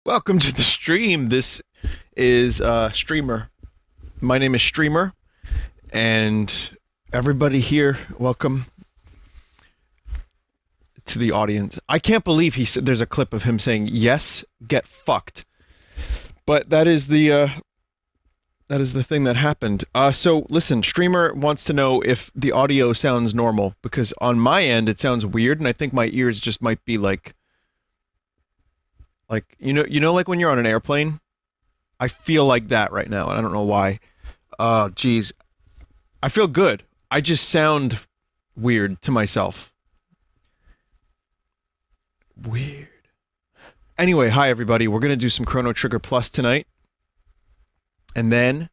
Welcome to the stream. This is Streamer. My name is Streamer, and everybody here, welcome to the audience. I can't believe he said there's a clip of him saying, "Yes, get fucked." But that is the thing that happened. So listen, Streamer wants to know if the audio sounds normal, because on my end it sounds weird, and I think my ears just might be like like when you're on an airplane. I feel like that right now, and I don't know why. Oh, geez. I feel good. I just sound weird to myself. Weird. Anyway, hi everybody. We're gonna do some Chrono Trigger Plus tonight. And then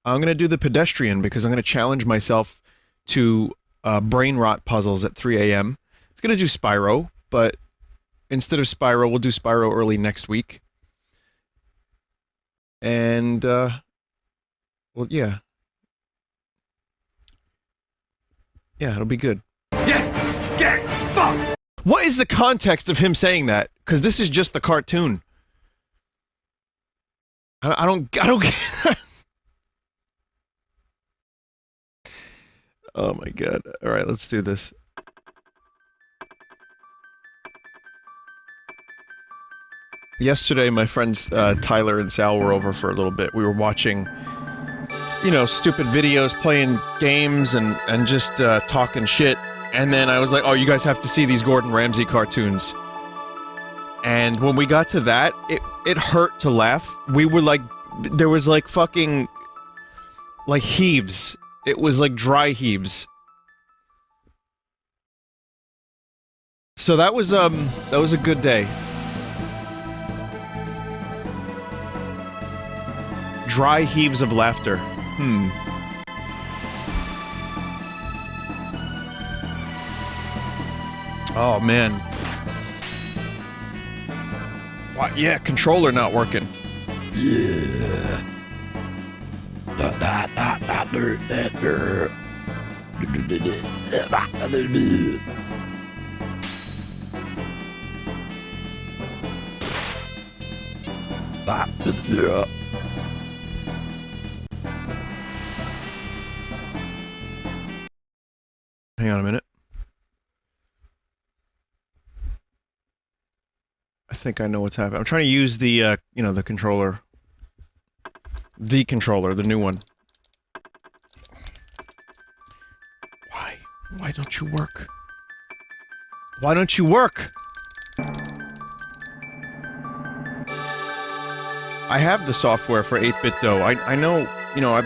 I'm gonna do the pedestrian because I'm gonna challenge myself to brain rot puzzles at 3 a.m. I was gonna do Spyro, but instead of Spyro, we'll do Spyro early next week. And, well, yeah. Yeah, it'll be good. Yes! Get fucked! What is the context of him saying that? Because this is just the cartoon. I don't get Oh my god. Alright, let's do this. Yesterday, my friends Tyler and Sal were over for a little bit. We were watching, you know, stupid videos, playing games, and just talking shit. And then I was like, oh, you guys have to see these Gordon Ramsay cartoons. And when we got to that, it hurt to laugh. We were like, there was like fucking, like heaves. It was like dry heaves. So that was a good day. Dry heaves of laughter. Oh, man. What? Yeah, controller not working. Yeah. Hang on a minute. I think I know what's happening. I'm trying to use the, you know, the controller. The controller, the new one. Why? Why don't you work? Why don't you work? I have the software for 8-bit dough. I know, you know,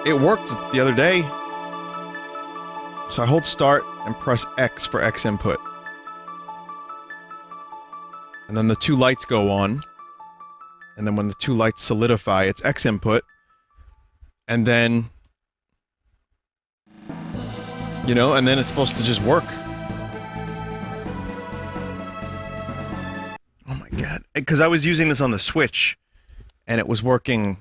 it worked the other day. So I hold start and press X for X input. And then the two lights go on. And then when the two lights solidify, it's X input. And then, you know, and then it's supposed to just work. Oh my god. Because I was using this on the Switch, and it was working...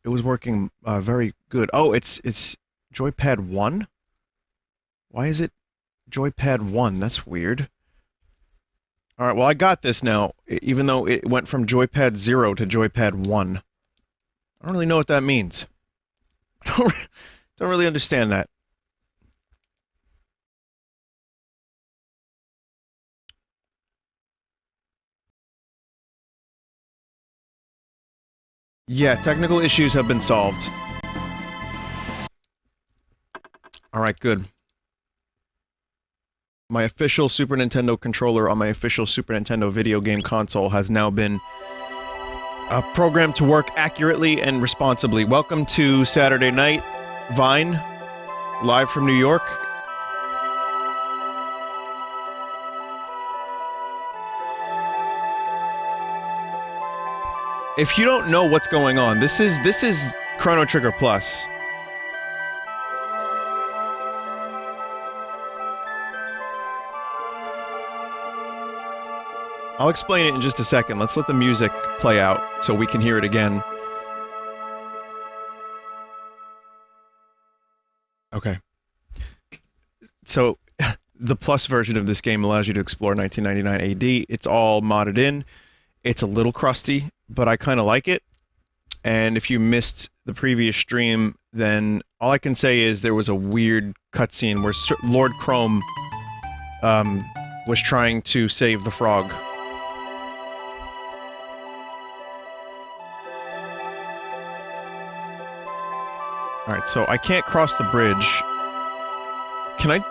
It was working, very good. Oh, it's Joypad 1? Why is it Joypad 1? That's weird. Alright, well I got this now, even though it went from Joypad 0 to Joypad 1. I don't really know what that means. I don't really understand that. Yeah, technical issues have been solved. Alright, good. My official Super Nintendo controller on my official Super Nintendo video game console has now been programmed to work accurately and responsibly. Welcome to Saturday Night Vine, live from New York. If you don't know what's going on, this is Chrono Trigger Plus. I'll explain it in just a second. Let's let the music play out so we can hear it again. Okay. So, the Plus version of this game allows you to explore 1999 AD. It's all modded in. It's a little crusty, but I kind of like it. And if you missed the previous stream, then all I can say is there was a weird cutscene where Lord Chrome was trying to save the frog. Alright, so I can't cross the bridge. Can I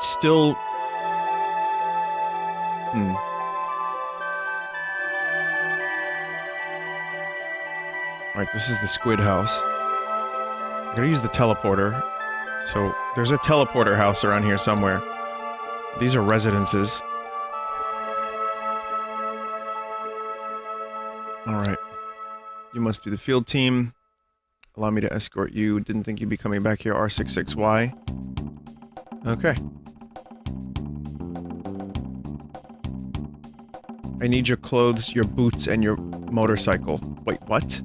still... Alright, this is the squid house. I gotta use the teleporter. So, there's a teleporter house around here somewhere. These are residences. Alright. You must be the field team. Allow me to escort you. Didn't think you'd be coming back here, R66Y. Okay. I need your clothes, your boots, and your motorcycle. Wait, what?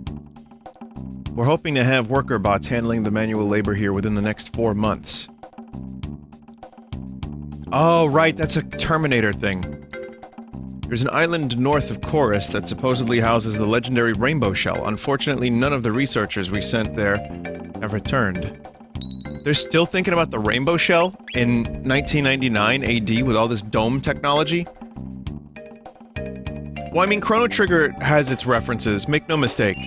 We're hoping to have worker bots handling the manual labor here within the next 4 months. Oh, right, that's a Terminator thing. There's an island north of Chorus that supposedly houses the legendary Rainbow Shell. Unfortunately, none of the researchers we sent there have returned. They're still thinking about the Rainbow Shell in 1999 AD with all this dome technology? Well, I mean, Chrono Trigger has its references, make no mistake.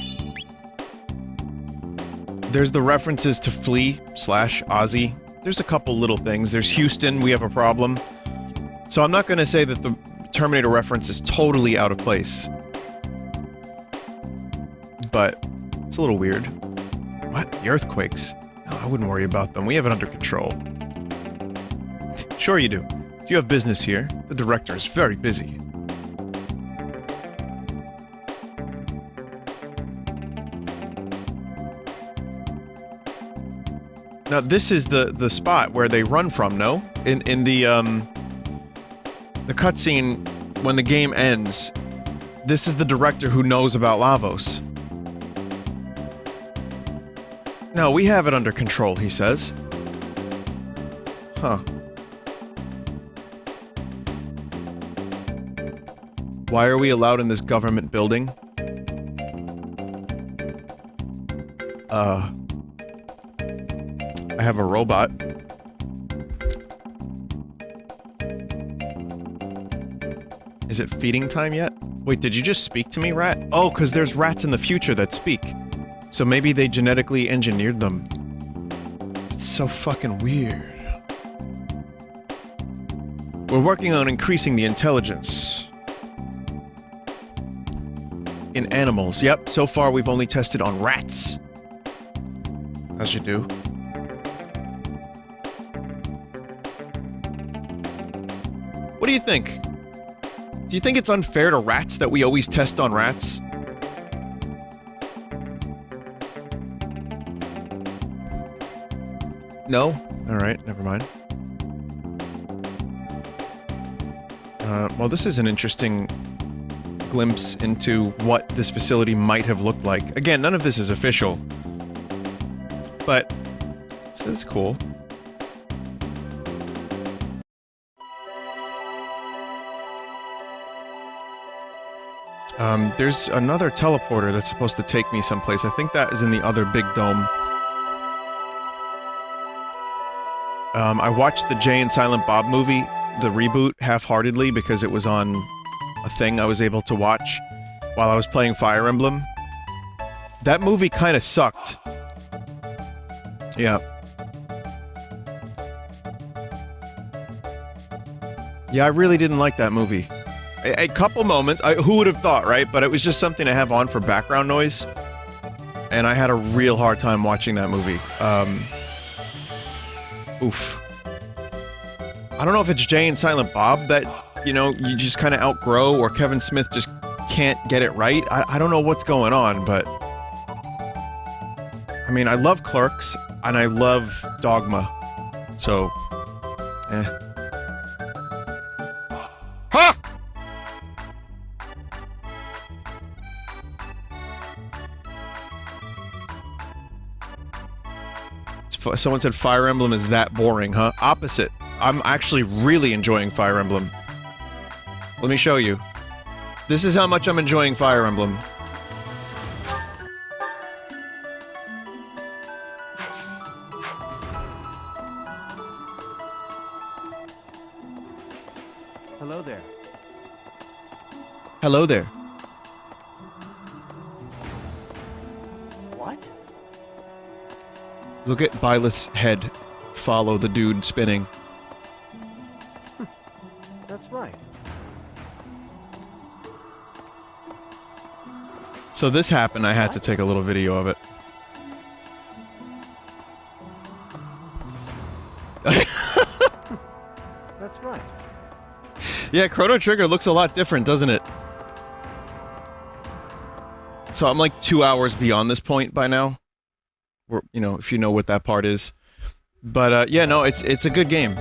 There's the references to Flea / Ozzy. There's a couple little things. There's Houston, we have a problem. So I'm not gonna say that the Terminator reference is totally out of place. But it's a little weird. What? The earthquakes? No, I wouldn't worry about them. We have it under control. Sure you do. You have business here. The director is very busy. Now this is the spot where they run from, no? In the cutscene when the game ends, this is the director who knows about Lavos. No, we have it under control, he says. Huh. Why are we allowed in this government building? I have a robot. Is it feeding time yet? Wait, did you just speak to me, rat? Oh, because there's rats in the future that speak. So maybe they genetically engineered them. It's so fucking weird. We're working on increasing the intelligence. In animals. Yep, so far we've only tested on rats. As you do. What do you think? Do you think it's unfair to rats that we always test on rats? No? Alright, never mind. Well, this is an interesting glimpse into what this facility might have looked like. Again, none of this is official. But it's cool. There's another teleporter that's supposed to take me someplace. I think that is in the other big dome. I watched the Jay and Silent Bob movie, the reboot, half-heartedly because it was on a thing I was able to watch while I was playing Fire Emblem. That movie kinda sucked. Yeah. Yeah, I really didn't like that movie. A couple moments, who would have thought, right? But it was just something to have on for background noise. And I had a real hard time watching that movie. Oof. I don't know if it's Jay and Silent Bob that, you know, you just kind of outgrow, or Kevin Smith just can't get it right. I don't know what's going on, but... I mean, I love Clerks, and I love Dogma. So... eh. Ha! Someone said Fire Emblem is that boring, huh? Opposite. I'm actually really enjoying Fire Emblem. Let me show you. This is how much I'm enjoying Fire Emblem. Hello there. Hello there. What? Look at Byleth's head. Follow the dude spinning. That's right. So this happened, I had to take a little video of it. That's right. Yeah, Chrono Trigger looks a lot different, doesn't it? So I'm like 2 hours beyond this point by now. Or, you know, if you know what that part is. But, yeah, no, it's a good game.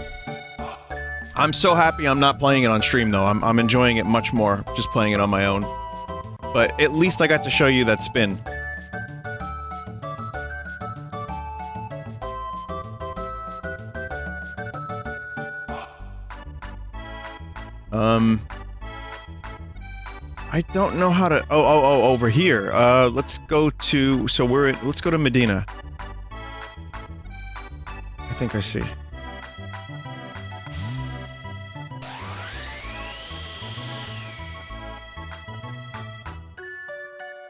I'm so happy I'm not playing it on stream, though. I'm enjoying it much more, just playing it on my own. But at least I got to show you that spin. I don't know how to... Oh, over here. Let's go to... So let's go to Medina. I think I see.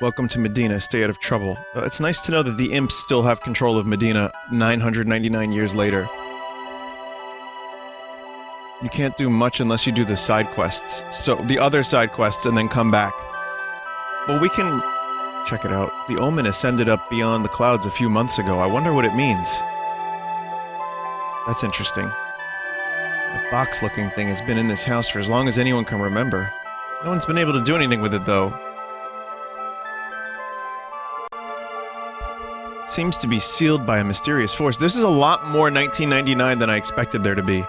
Welcome to Medina, stay out of trouble. It's nice to know that the imps still have control of Medina 999 years later. You can't do much unless you do the side quests. So, the other side quests and then come back. Well, we can... Check it out. The Omen ascended up beyond the clouds a few months ago. I wonder what it means. That's interesting. A box-looking thing has been in this house for as long as anyone can remember. No one's been able to do anything with it, though. Seems to be sealed by a mysterious force. This is a lot more 1999 than I expected there to be.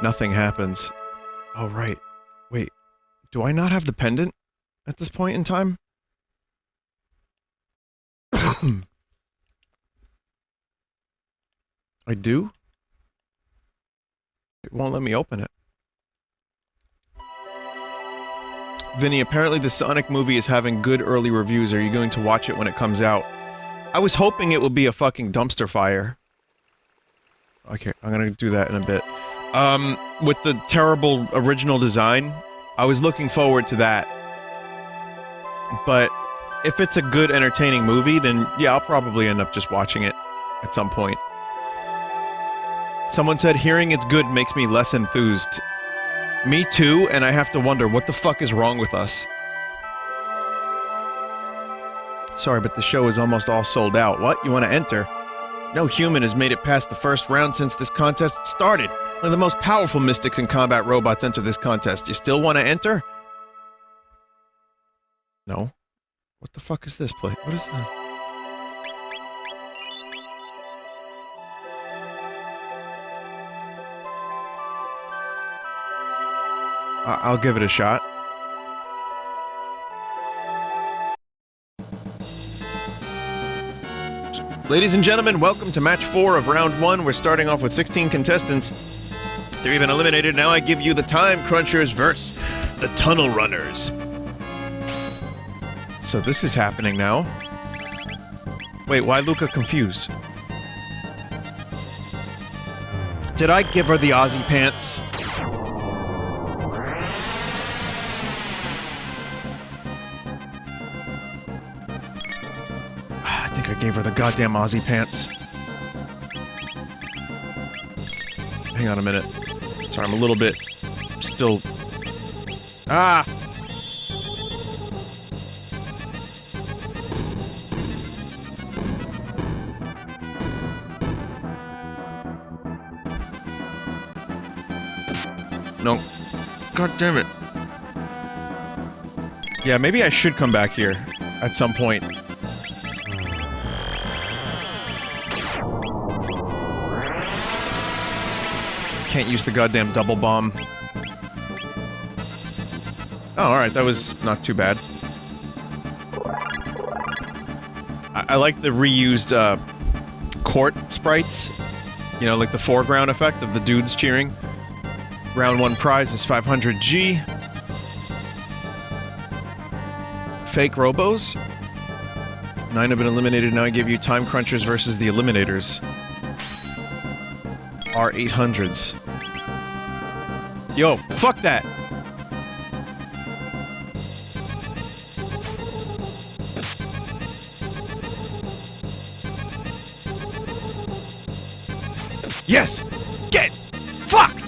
Nothing happens. Oh, right. Wait. Do I not have the pendant at this point in time? I do? It won't let me open it. Vinny, apparently the Sonic movie is having good early reviews. Are you going to watch it when it comes out? I was hoping it would be a fucking dumpster fire. Okay, I'm gonna do that in a bit. With the terrible original design, I was looking forward to that. But if it's a good, entertaining movie, then yeah, I'll probably end up just watching it at some point. Someone said hearing it's good makes me less enthused. Me too, and I have to wonder what the fuck is wrong with us. Sorry, but the show is almost all sold out. What? You want to enter? No human has made it past the first round since this contest started. One of the most powerful mystics and combat robots enter this contest. You still want to enter? No. What the fuck is this place? What is that? I'll give it a shot. Ladies and gentlemen, welcome to match 4 of round 1. We're starting off with 16 contestants. They're even eliminated. Now I give you the Time Crunchers versus the Tunnel Runners. So this is happening now. Wait, why Lucca confused? Did I give her the Aussie pants? I gave her the goddamn Aussie pants. Hang on a minute. Sorry, I'm a little bit... still... Ah! No. God damn it. Yeah, maybe I should come back here at some point. Can't use the goddamn double bomb. Oh, alright, that was not too bad. I like the reused, court sprites. You know, like the foreground effect of the dudes cheering. Round 1 prize is 500G. fake robos? 9 have been eliminated, now I give you time crunchers versus the eliminators. R800s. Yo, fuck that! Yes! Get fucked!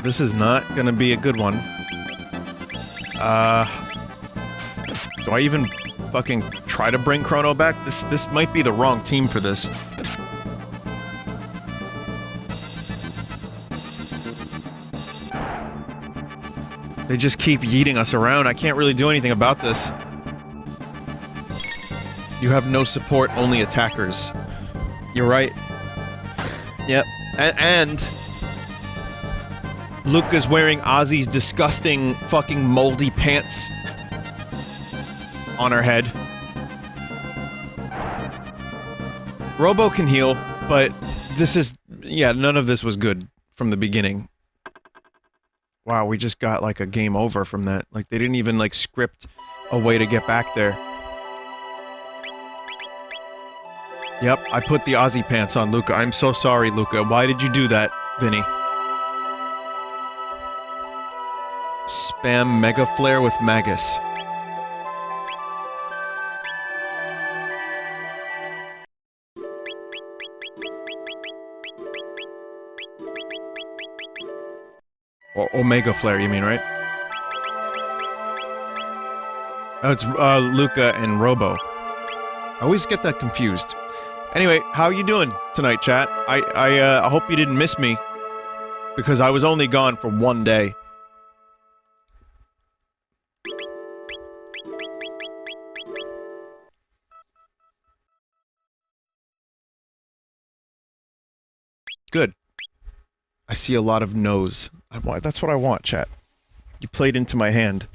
This is not gonna be a good one. Do I even fucking try to bring Chrono back? This might be the wrong team for this. They just keep yeeting us around. I can't really do anything about this. You have no support, only attackers. You're right. Yep. And Lucca's wearing Ozzy's disgusting fucking moldy pants on her head. Robo can heal, but this is... yeah, none of this was good from the beginning. Wow, we just got, like, a game over from that. Like, they didn't even, like, script a way to get back there. Yep, I put the Ozzy pants on Lucca. I'm so sorry, Lucca. Why did you do that, Vinny? Spam Mega Flare with Magus. Or Omega Flare, you mean, right? Oh, it's, Lucca and Robo. I always get that confused. Anyway, how you doing tonight, chat? I hope you didn't miss me. Because I was only gone for one day. Good. I see a lot of no's. That's what I want, chat. You played into my hand.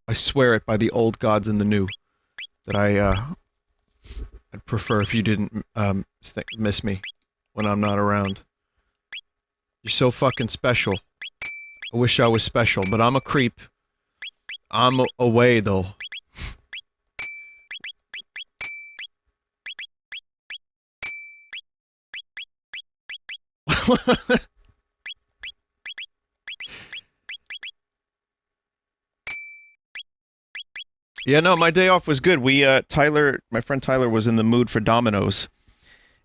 I swear it by the old gods and the new. That I'd prefer if you didn't, miss me when I'm not around. You're so fucking special. I wish I was special, but I'm a creep. I'm away, though. Yeah, no, my day off was good. We, Tyler, my friend Tyler was in the mood for Domino's.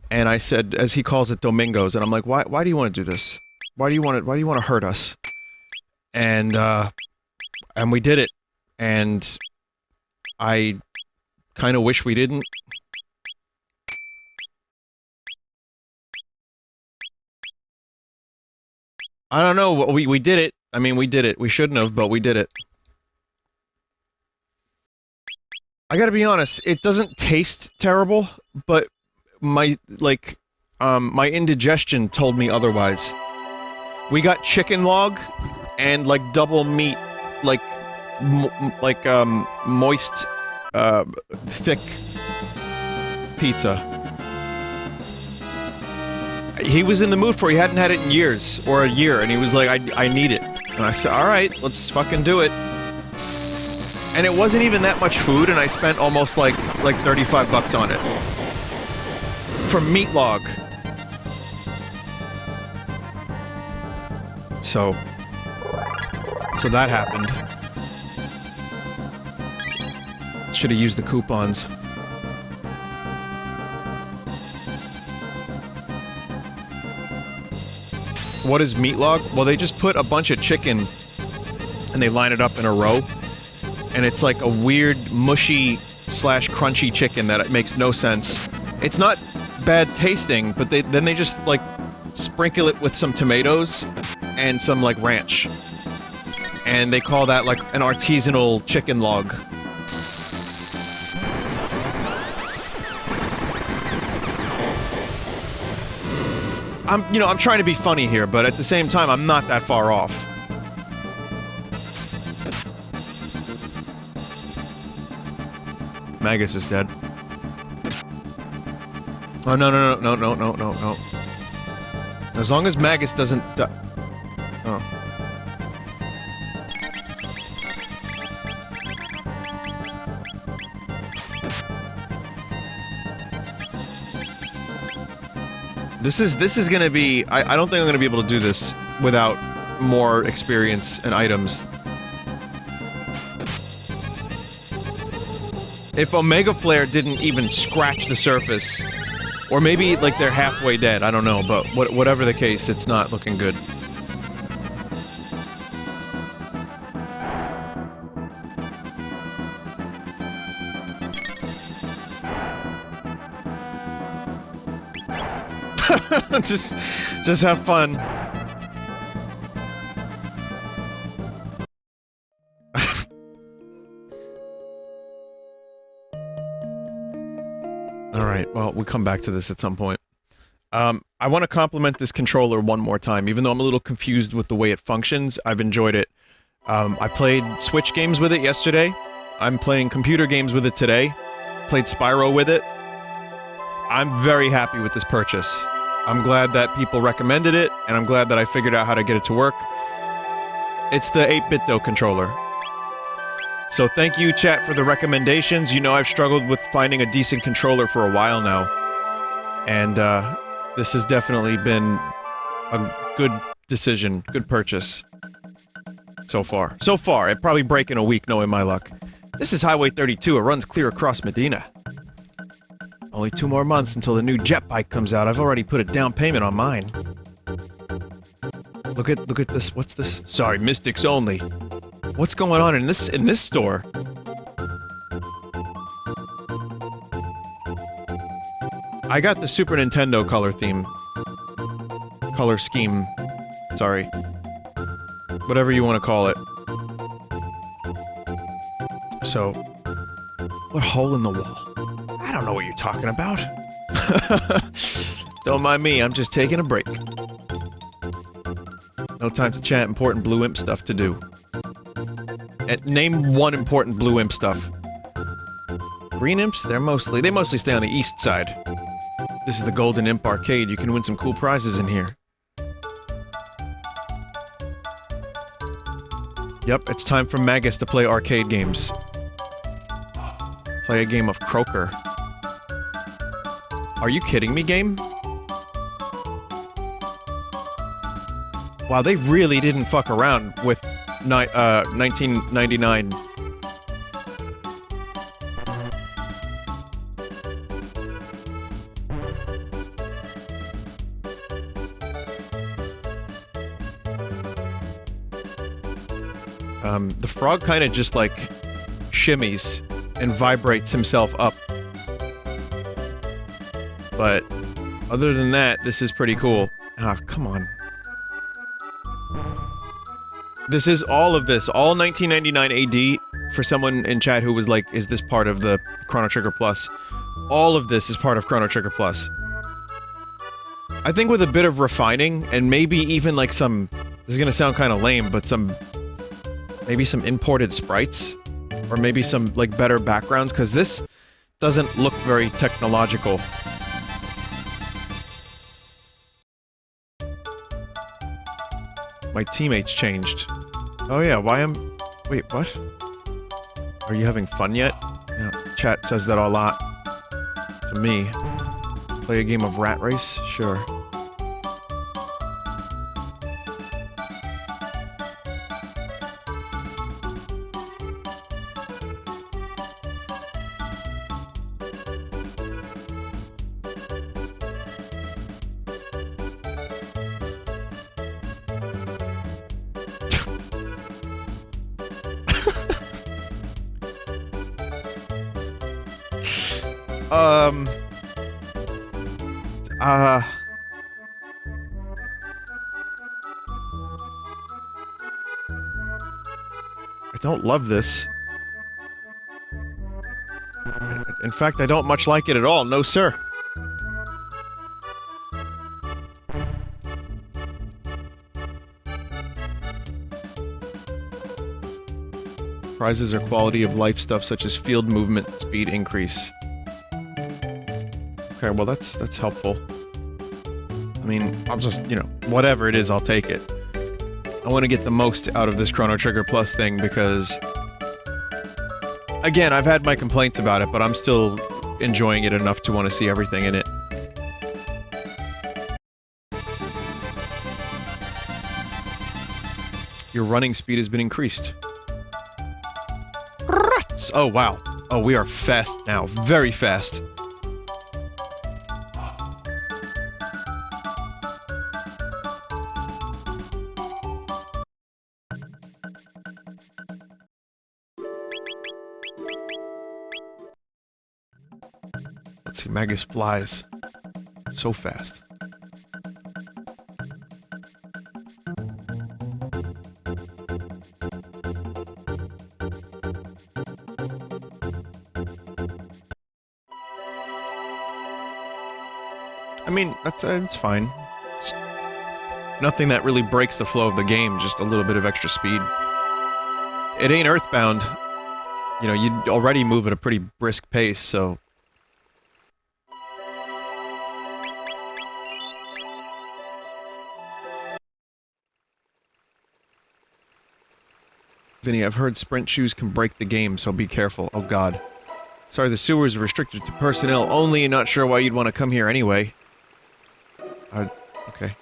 And I said, as he calls it, Domingos, and I'm like, why do you want to do this? Why do you want to hurt us? And we did it. And I kind of wish we didn't. I don't know, we did it. I mean, we did it. We shouldn't have, but we did it. I gotta be honest, it doesn't taste terrible, but my, like, my indigestion told me otherwise. We got chicken log and, like, double meat, like, moist, thick pizza. He was in the mood for it. He hadn't had it in years, or a year, and he was like, I need it. And I said, alright, let's fucking do it. And it wasn't even that much food, and I spent almost like 35 bucks on it. For meat log. So that happened. Should have used the coupons. What is meat log? Well, they just put a bunch of chicken and they line it up in a row. And it's like a weird, mushy slash crunchy chicken that makes no sense. It's not bad tasting, but then they just, like, sprinkle it with some tomatoes and some, like, ranch. And they call that, like, an artisanal chicken log. I'm trying to be funny here, but at the same time, I'm not that far off. Magus is dead. Oh, no, no, no, no, no, no, no, no. As long as Magus doesn't die. Oh. This is gonna be... I don't think I'm gonna be able to do this without more experience and items. If Omega Flare didn't even scratch the surface, or maybe, like, they're halfway dead, I don't know, but whatever the case, it's not looking good. just have fun. Alright, well, we'll come back to this at some point. I want to compliment this controller one more time, even though I'm a little confused with the way it functions. I've enjoyed it. I played Switch games with it yesterday. I'm playing computer games with it today. Played Spyro with it. I'm very happy with this purchase. I'm glad that people recommended it, and I'm glad that I figured out how to get it to work. It's the 8-bit controller. So thank you, chat, for the recommendations. You know I've struggled with finding a decent controller for a while now. And, this has definitely been a good decision, good purchase. So far. So far, it'd probably break in a week knowing my luck. This is Highway 32, it runs clear across Medina. Only 2 more months until the new jet bike comes out. I've already put a down payment on mine. Look at this, what's this? Sorry, Mystics only. What's going on in this store? I got the Super Nintendo color theme. Color scheme. Sorry. Whatever you want to call it. So... what hole in the wall? I don't know what you're talking about. Don't mind me, I'm just taking a break. No time to chat, important Blue Imp stuff to do. And name one important Blue Imp stuff. Green Imps? They mostly stay on the east side. This is the Golden Imp Arcade, you can win some cool prizes in here. Yep, it's time for Magus to play arcade games. Play a game of Croaker. Are you kidding me, game? Wow, they really didn't fuck around with 1999. The frog kind of just, like, shimmies and vibrates himself up. But, other than that, this is pretty cool. Ah, come on. This is all of this, all 1999 AD, for someone in chat who was like, is this part of the Chrono Trigger Plus? All of this is part of Chrono Trigger Plus. I think with a bit of refining, and maybe even like some... this is gonna sound kinda lame, but maybe some imported sprites? Or maybe some, like, better backgrounds, because this doesn't look very technological. My teammates changed. Oh yeah, why am... wait, what? Are you having fun yet? Yeah, chat says that a lot. To me. Play a game of Rat Race? Sure. I don't love this. In fact, I don't much like it at all, no sir. Prizes are quality of life stuff such as field movement speed increase. Okay, well that's helpful. I mean, I'll just, you know, whatever it is, I'll take it. I want to get the most out of this Chrono Trigger Plus thing because... Again, I've had my complaints about it, but I'm still enjoying it enough to want to see everything in it. Your running speed has been increased. Oh, wow. Oh, we are fast now. Very fast. Let's see, Magus flies. So fast. I mean, it's fine. Just nothing that really breaks the flow of the game, just a little bit of extra speed. It ain't Earthbound. You know, you already move at a pretty brisk pace, so... Vinny, I've heard sprint shoes can break the game, so be careful. Oh god. Sorry, the sewers are restricted to personnel only, and not sure why you'd want to come here anyway. Okay.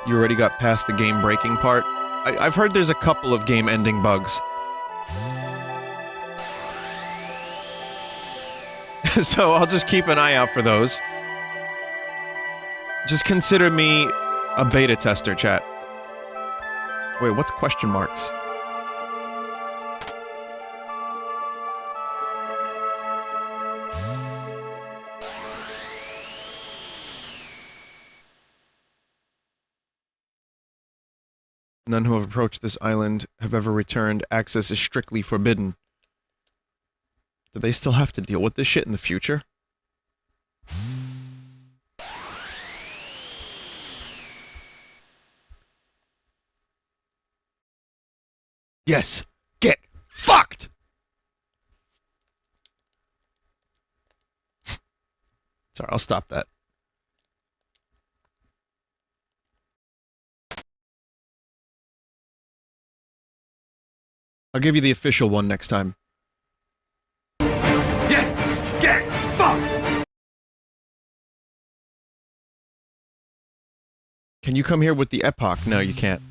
You already got past the game breaking part? I've heard there's a couple of game ending bugs. So I'll just keep an eye out for those. Just consider me a beta tester, chat. Wait, what's question marks? None who have approached this island have ever returned. Access is strictly forbidden. Do they still have to deal with this shit in the future? Yes! Get fucked! Sorry, I'll stop that. I'll give you the official one next time. Yes! Get fucked! Can you come here with the epoch? No, you can't.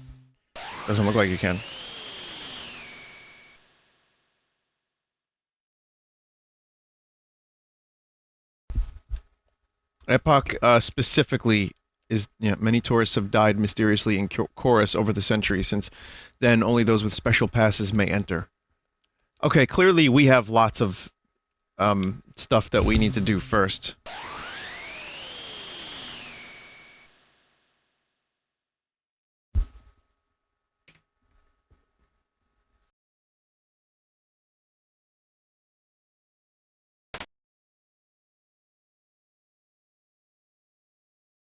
Doesn't look like you can. Epoch, specifically, is, you know, many tourists have died mysteriously in Chorus over the centuries. Since then, only those with special passes may enter. Okay, clearly we have lots of, stuff that we need to do first.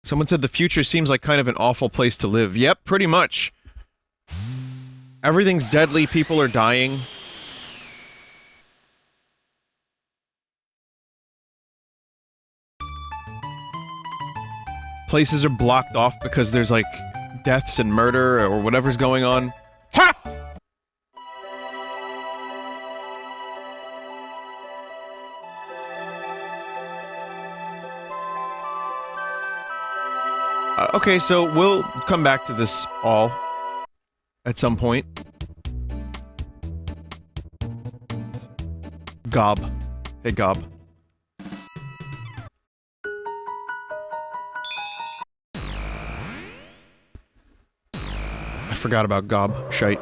Someone said the future seems like kind of an awful place to live. Yep, pretty much. Everything's deadly, people are dying. Places are blocked off because there's, like, deaths and murder or whatever's going on. Ha! Okay, so we'll come back to this all at some point. Gob. Hey, Gob. I forgot about Gob. Shite.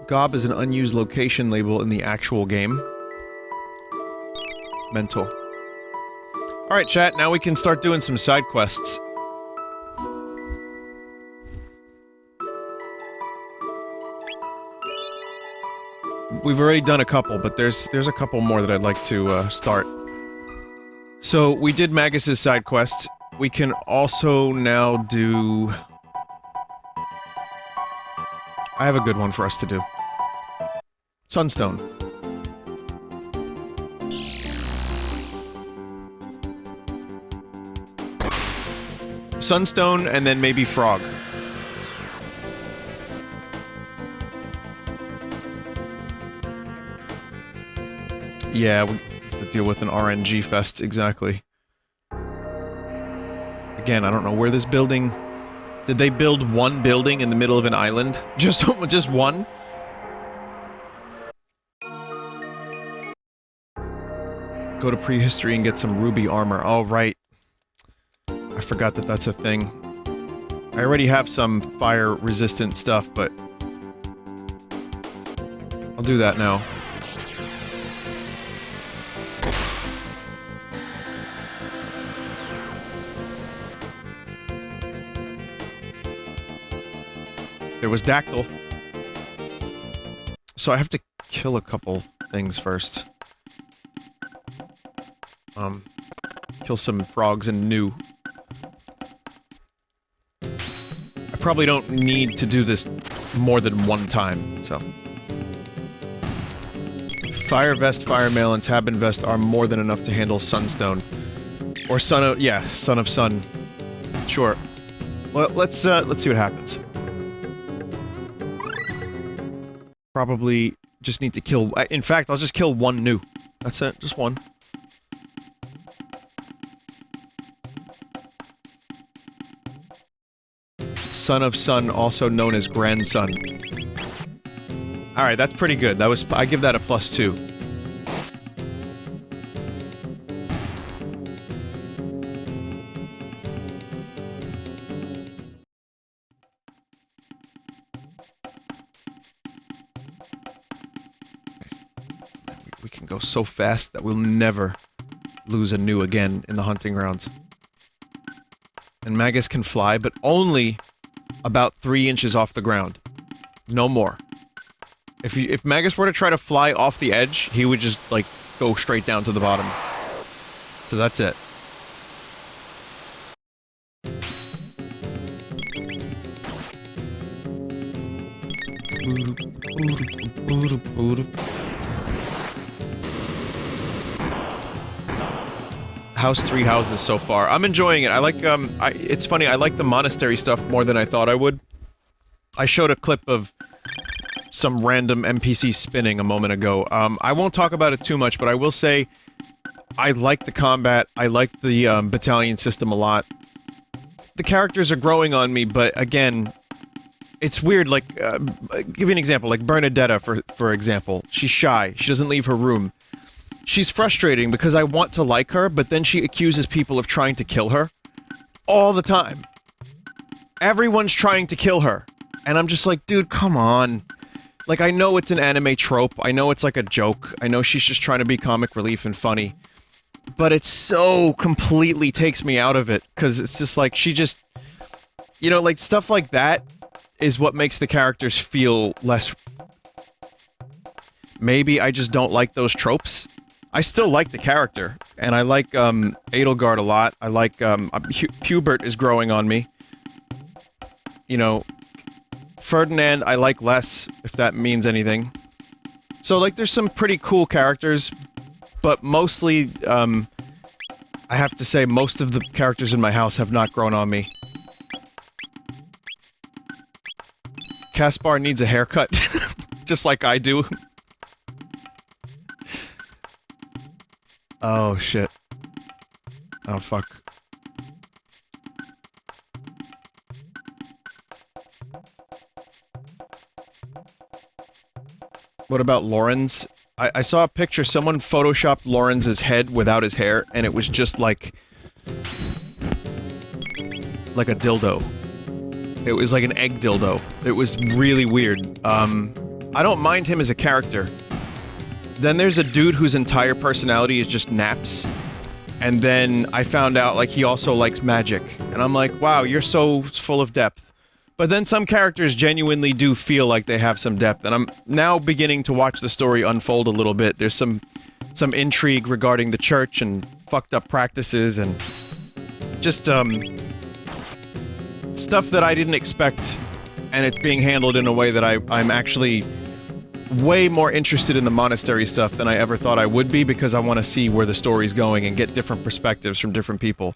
Gob is an unused location label in the actual game. Mental. Alright, chat, now we can start doing some side quests. we've already done a couple, but there's a couple more that I'd like to, start. So, we did Magus's side quest. We can also now do... I have a good one for us to do. Sunstone. Sunstone, and then maybe Frog. Yeah, we have to deal with an RNG fest, exactly. Again, I don't know where this building... Did they build one building in the middle of an island? Just one? Go to prehistory and get some ruby armor. Oh, right. I forgot that that's a thing. I already have some fire-resistant stuff, but... I'll do that now. There was Dactyl. So I have to kill a couple things first. Kill some frogs and new. I probably don't need to do this more than one time, so... Fire Vest, Fire Mail, and Tabin Vest are more than enough to handle Sunstone. Or Son of... yeah, Son of Sun. Sure. Well, let's see what happens. Probably just need to kill... in fact, I'll just kill one new. That's it, just one. Son of Sun, also known as Grandson. Alright, that's pretty good. That was... I give that a +2. We can go so fast that we'll never lose a new again in the hunting grounds. And Magus can fly, but only about 3 inches off the ground. No more. If Magus were to try to fly off the edge, he would just, like, go straight down to the bottom. So that's it. House 3 houses so far. I'm enjoying it. I like, it's funny, I like the monastery stuff more than I thought I would. I showed a clip of some random NPC spinning a moment ago. I won't talk about it too much, but I will say I like the combat, I like the, battalion system a lot. The characters are growing on me, but again, it's weird, like, give you an example, like Bernadetta, for example. She's shy, she doesn't leave her room. She's frustrating because I want to like her, but then she accuses people of trying to kill her. All the time. Everyone's trying to kill her. And I'm just like, dude, come on. Like, I know it's an anime trope, I know it's like a joke, I know she's just trying to be comic relief and funny. But it so completely takes me out of it, because it's just like, she just... You know, like, stuff like that is what makes the characters feel less... Maybe I just don't like those tropes. I still like the character, and I like, Edelgard a lot. I like, Hubert is growing on me. You know, Ferdinand I like less, if that means anything. So, like, there's some pretty cool characters, but mostly, I have to say, most of the characters in my house have not grown on me. Caspar needs a haircut, just like I do. Oh, shit. Oh, fuck. What about Lorenz? I saw a picture, someone photoshopped Lorenz's head without his hair, and it was just like a dildo. It was like an egg dildo. It was really weird. I don't mind him as a character. Then there's a dude whose entire personality is just naps. And then I found out, like, he also likes magic. And I'm like, wow, you're so full of depth. But then some characters genuinely do feel like they have some depth, and I'm now beginning to watch the story unfold a little bit. There's some intrigue regarding the church and fucked up practices and just, stuff that I didn't expect, and it's being handled in a way that I'm actually way more interested in the monastery stuff than I ever thought I would be, because I want to see where the story's going and get different perspectives from different people.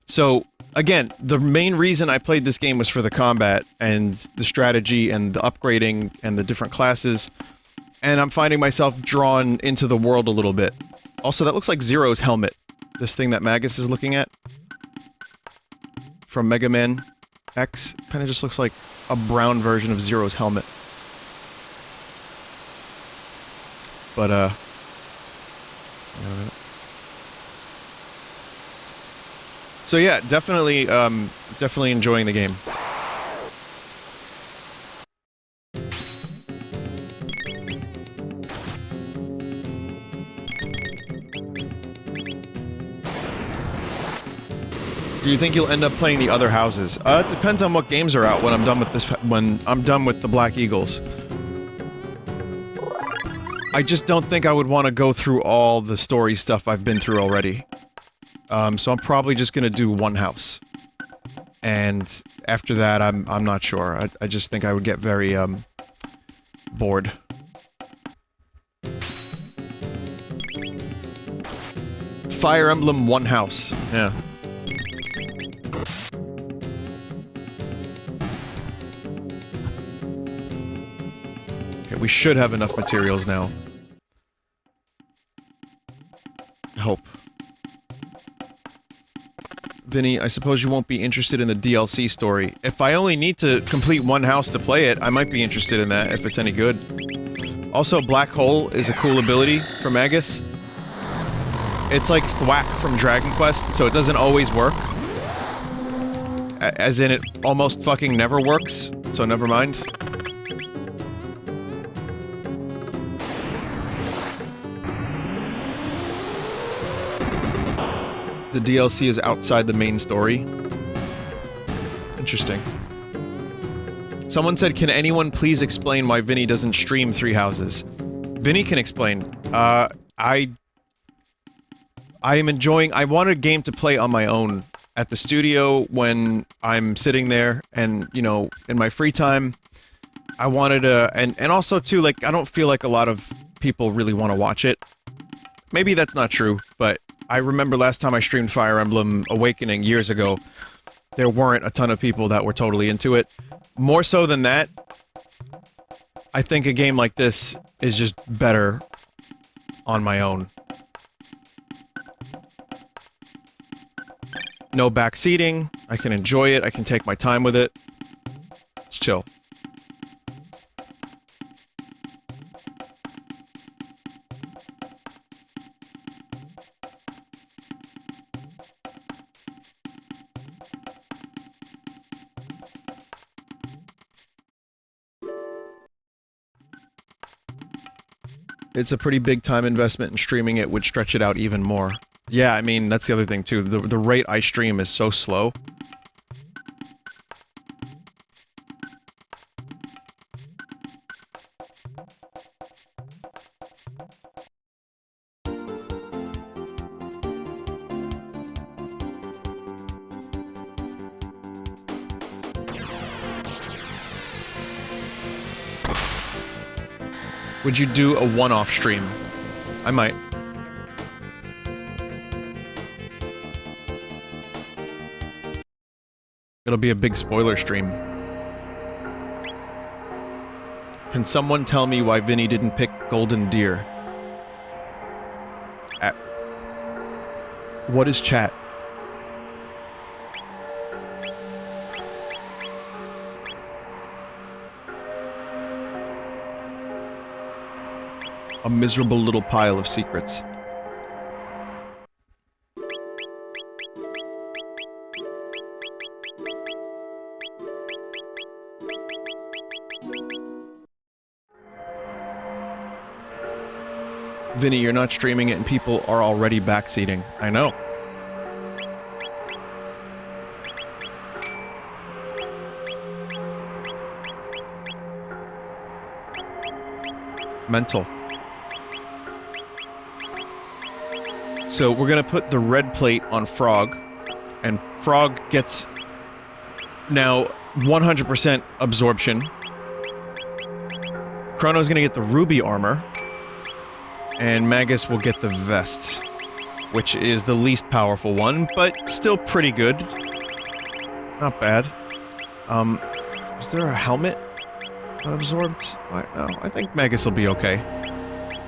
So, again, the main reason I played this game was for the combat, and the strategy, and the upgrading, and the different classes, and I'm finding myself drawn into the world a little bit. Also, that looks like Zero's helmet. This thing that Magus is looking at. From Mega Man X. Kinda just looks like a brown version of Zero's helmet. But, so yeah, definitely, definitely enjoying the game. Do you think you'll end up playing the other houses? It depends on what games are out when I'm done with this, when I'm done with the Black Eagles. I just don't think I would want to go through all the story stuff I've been through already. So I'm probably just gonna do one house. And after that, I'm not sure. I just think I would get very, bored. Fire Emblem one house. Yeah. Okay, we should have enough materials now. I hope. Vinny, I suppose you won't be interested in the DLC story. If I only need to complete one house to play it, I might be interested in that, if it's any good. Also, Black Hole is a cool ability for Magus. It's like Thwack from Dragon Quest, so it doesn't always work. As in, it almost fucking never works, so never mind. The DLC is outside the main story. Interesting. Someone said, can anyone please explain why Vinny doesn't stream Three Houses? Vinny can explain. I am enjoying... I want a game to play on my own at the studio when I'm sitting there and, you know, in my free time. I wanted to... And also, too, like, I don't feel like a lot of people really want to watch it. Maybe that's not true, but... I remember last time I streamed Fire Emblem Awakening years ago, there weren't a ton of people that were totally into it. More so than that, I think a game like this is just better on my own. No backseating, I can enjoy it, I can take my time with it. It's chill. It's a pretty big time investment, and streaming it would stretch it out even more. Yeah, I mean, that's the other thing too. The rate I stream is so slow. Would you do a one-off stream? I might. It'll be a big spoiler stream. Can someone tell me why Vinny didn't pick Golden Deer? What is chat? A miserable little pile of secrets. Vinny, you're not streaming it and people are already backseating. I know. mental. So we're gonna put the red plate on Frog, and Frog gets now 100% absorption. Chrono's gonna get the ruby armor, and Magus will get the vest, which is the least powerful one, but still pretty good. Not bad. Is there a helmet that absorbed? No, I think Magus will be okay.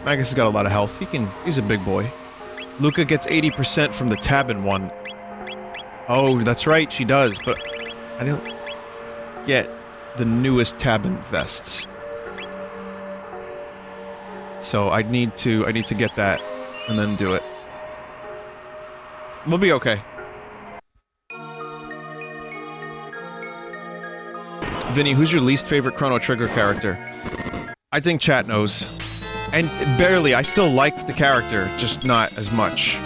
Magus has got a lot of health. He's a big boy. Lucca gets 80% from the Tabin one. Oh, that's right, she does, but I don't get the newest Tabin vests. So I need to get that and then do it. We'll be okay. Vinny, who's your least favorite Chrono Trigger character? I think chat knows. And barely, I still like the character, just not as much.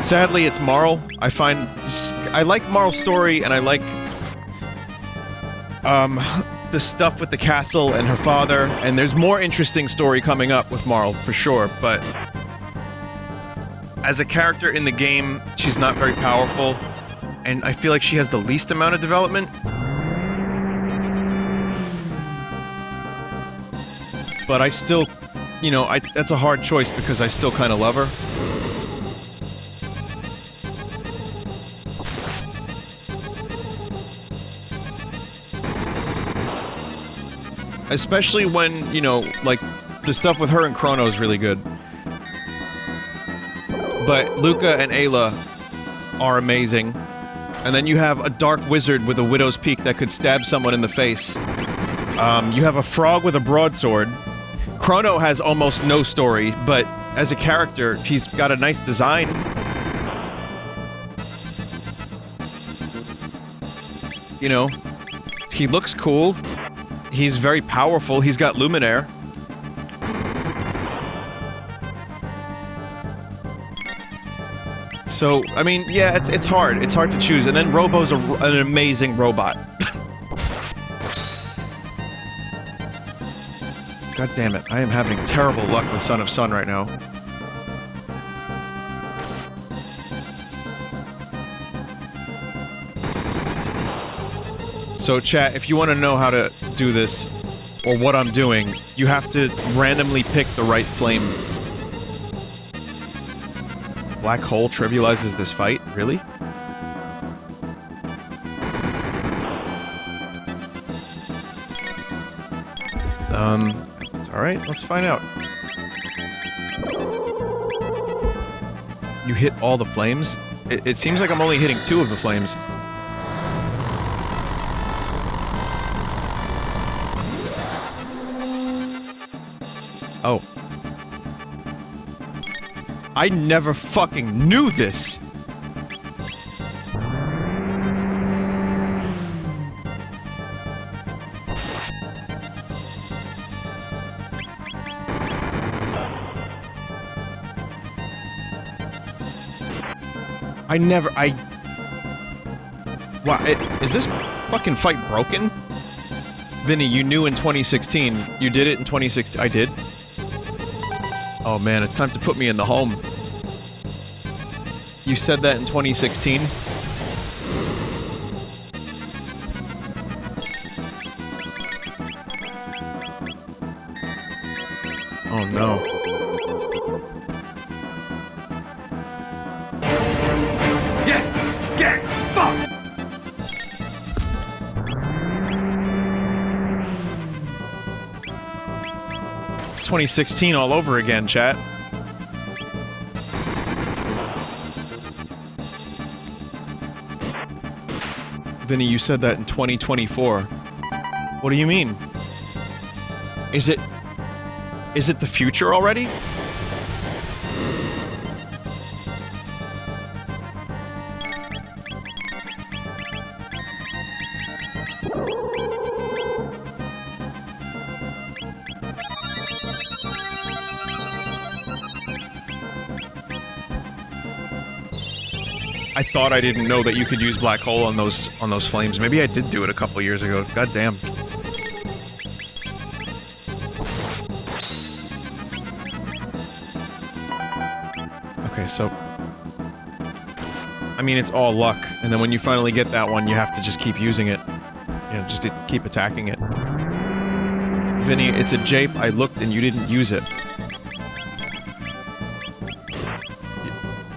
Sadly, it's Marl. I like Marl's story, and I like the stuff with the castle and her father, and there's more interesting story coming up with Marl, for sure, but as a character in the game, she's not very powerful, and I feel like she has the least amount of development. But I still, you know, that's a hard choice because I still kind of love her. Especially when, you know, like, the stuff with her and Chrono is really good. But Lucca and Ayla are amazing. And then you have a dark wizard with a widow's peak that could stab someone in the face. You have a frog with a broadsword. Chrono has almost no story, but as a character, he's got a nice design. You know, he looks cool. He's very powerful. He's got Luminaire. So, I mean, yeah, it's hard. It's hard to choose. And then Robo's an amazing robot. God damn it. I am having terrible luck with Son of Sun right now. So chat, if you want to know how to do this, or what I'm doing, you have to randomly pick the right flame. Black hole trivializes this fight? Really? Alright, let's find out. You hit all the flames? It seems like I'm only hitting 2 of the flames. Oh. I never fucking knew this! Wow, is this fucking fight broken? Vinny, you knew in 2016. You did it in 2016. I did? Oh man, it's time to put me in the home. You said that in 2016? Oh no. Yes! Get fucked! It's 2016 all over again, chat. Vinny, you said that in 2024. What do you mean? Is it the future already? I thought I didn't know that you could use black hole on those flames. Maybe I did do it a couple years ago. God damn. Okay, so... I mean, it's all luck, and then when you finally get that one, you have to just keep using it. You know, just to keep attacking it. Vinny, it's a jape. I looked and you didn't use it.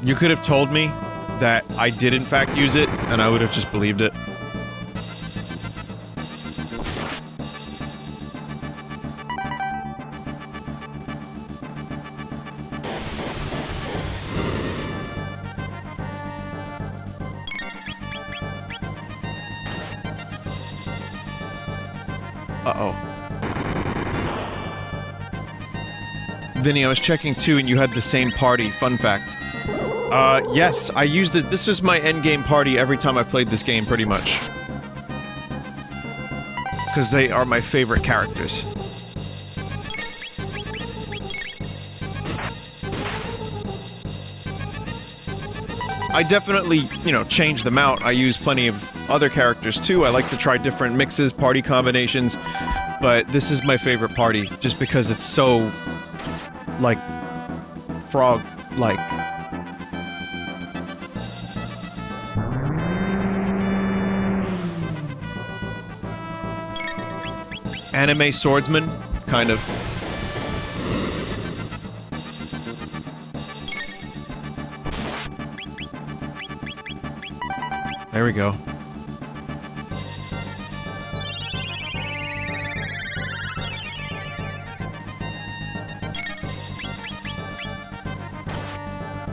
You could have told me that I did in fact use it, and I would have just believed it. Uh-oh. Vinny, I was checking too, and you had the same party. Fun fact. Yes, I used this. This is my endgame party every time I played this game, pretty much. Because they are my favorite characters. I definitely, you know, change them out. I use plenty of other characters too. I like to try different mixes, party combinations. But this is my favorite party, just because it's so... like... frog-like. Anime swordsman? Kind of. There we go.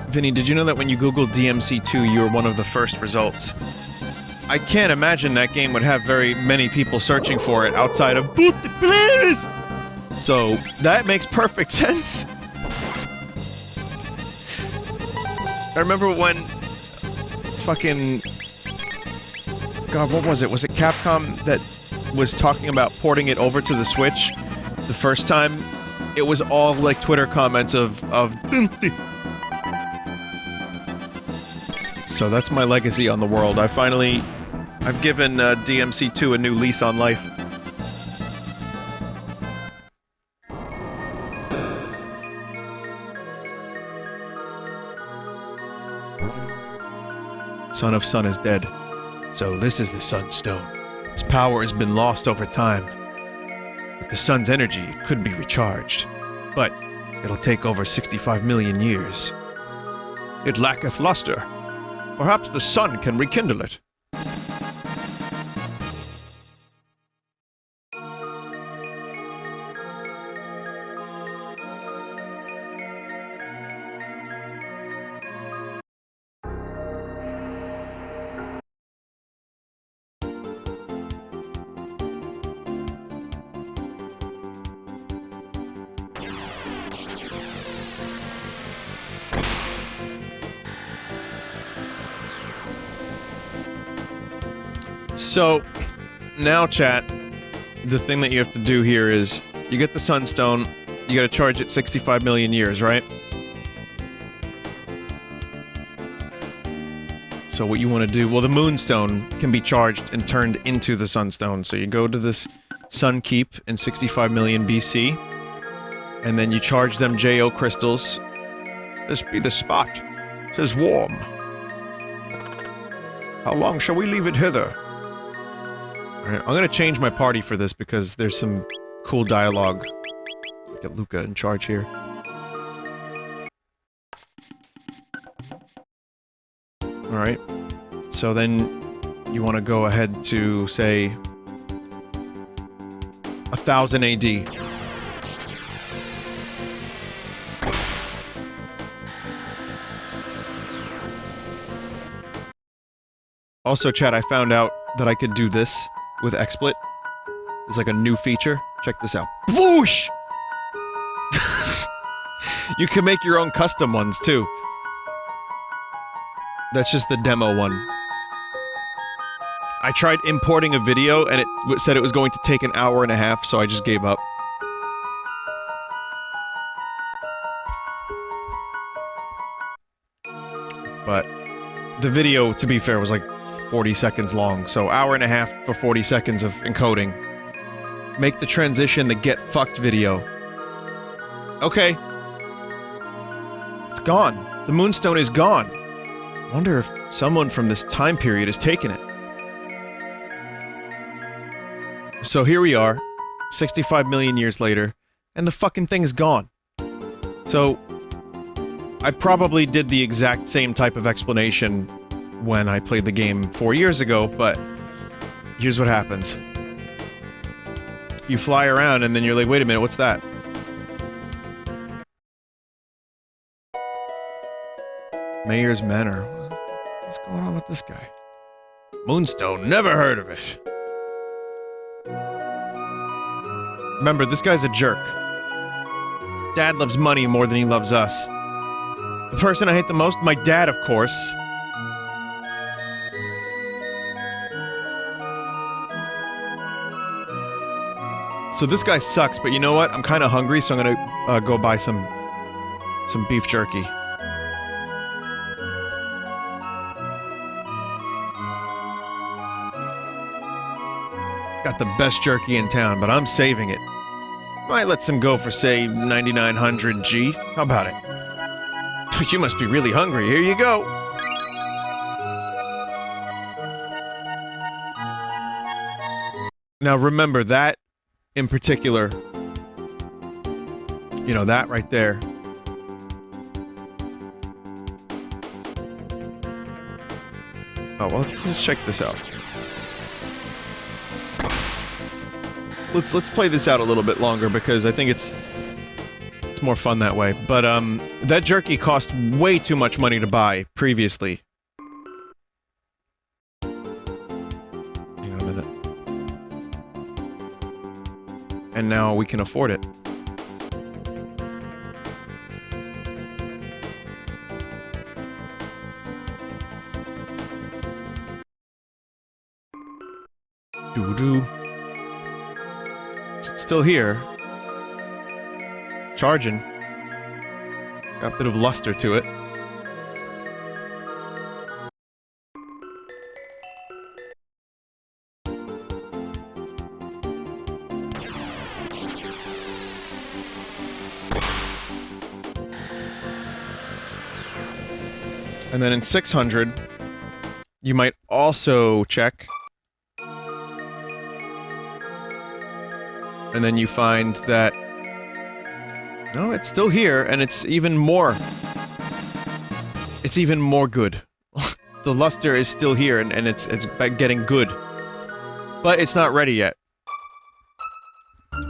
Vinny, did you know that when you Google DMC2, you were one of the first results? I can't imagine that game would have very many people searching for it outside of Boot the Please! So, that makes perfect sense. I remember when... fucking... God, what was it? Was it Capcom that was talking about porting it over to the Switch? The first time? It was all, like, Twitter comments of So that's my legacy on the world. I've given DMC2 a new lease on life. Son of Sun is dead. So this is the Sunstone. Its power has been lost over time. With the sun's energy, it could be recharged. But it'll take over 65 million years. It lacketh luster. Perhaps the sun can rekindle it. So, now chat, the thing that you have to do here is, you get the Sunstone, you gotta charge it 65 million years, right? So what you want to do, well, the Moonstone can be charged and turned into the Sunstone, so you go to this Sun Keep in 65 million BC, and then you charge them JO crystals. This be the spot. It says warm. How long shall we leave it hither? Alright, I'm gonna change my party for this because there's some cool dialogue. Get Lucca in charge here. Alright. So then you want to go ahead to, say, 1000 AD. Also, chat, I found out that I could do this with XSplit. It's like a new feature. Check this out. Whoosh! You can make your own custom ones, too. That's just the demo one. I tried importing a video, and it said it was going to take an hour and a half, so I just gave up. But the video, to be fair, was like 40 seconds long, so hour and a half for 40 seconds of encoding. Make the transition the get fucked video. Okay. It's gone. The Moonstone is gone. Wonder if someone from this time period has taken it. So here we are, 65 million years later, and the fucking thing is gone. So, I probably did the exact same type of explanation when I played the game 4 years ago, but here's what happens. You fly around and then you're like, wait a minute, what's that? Mayor's Manor. What's going on with this guy? Moonstone, never heard of it. Remember, this guy's a jerk. Dad loves money more than he loves us. The person I hate the most? My dad, of course. So this guy sucks, but you know what? I'm kinda hungry, so I'm gonna go buy some beef jerky. Got the best jerky in town, but I'm saving it. Might let some go for, say, 9,900 G. How about it? You must be really hungry. Here you go. Now remember, that in particular, you know, that right there. Oh, well, let's check this out. Let's play this out a little bit longer because I think it's more fun that way. But that jerky cost way too much money to buy previously. Hang on a minute. And now we can afford it. Doo-doo. It's still here. Charging. It's got a bit of luster to it. And then in 600, you might also check. And then you find that... No, it's still here, and it's even more... It's even more good. The luster is still here, and it's getting good. But it's not ready yet.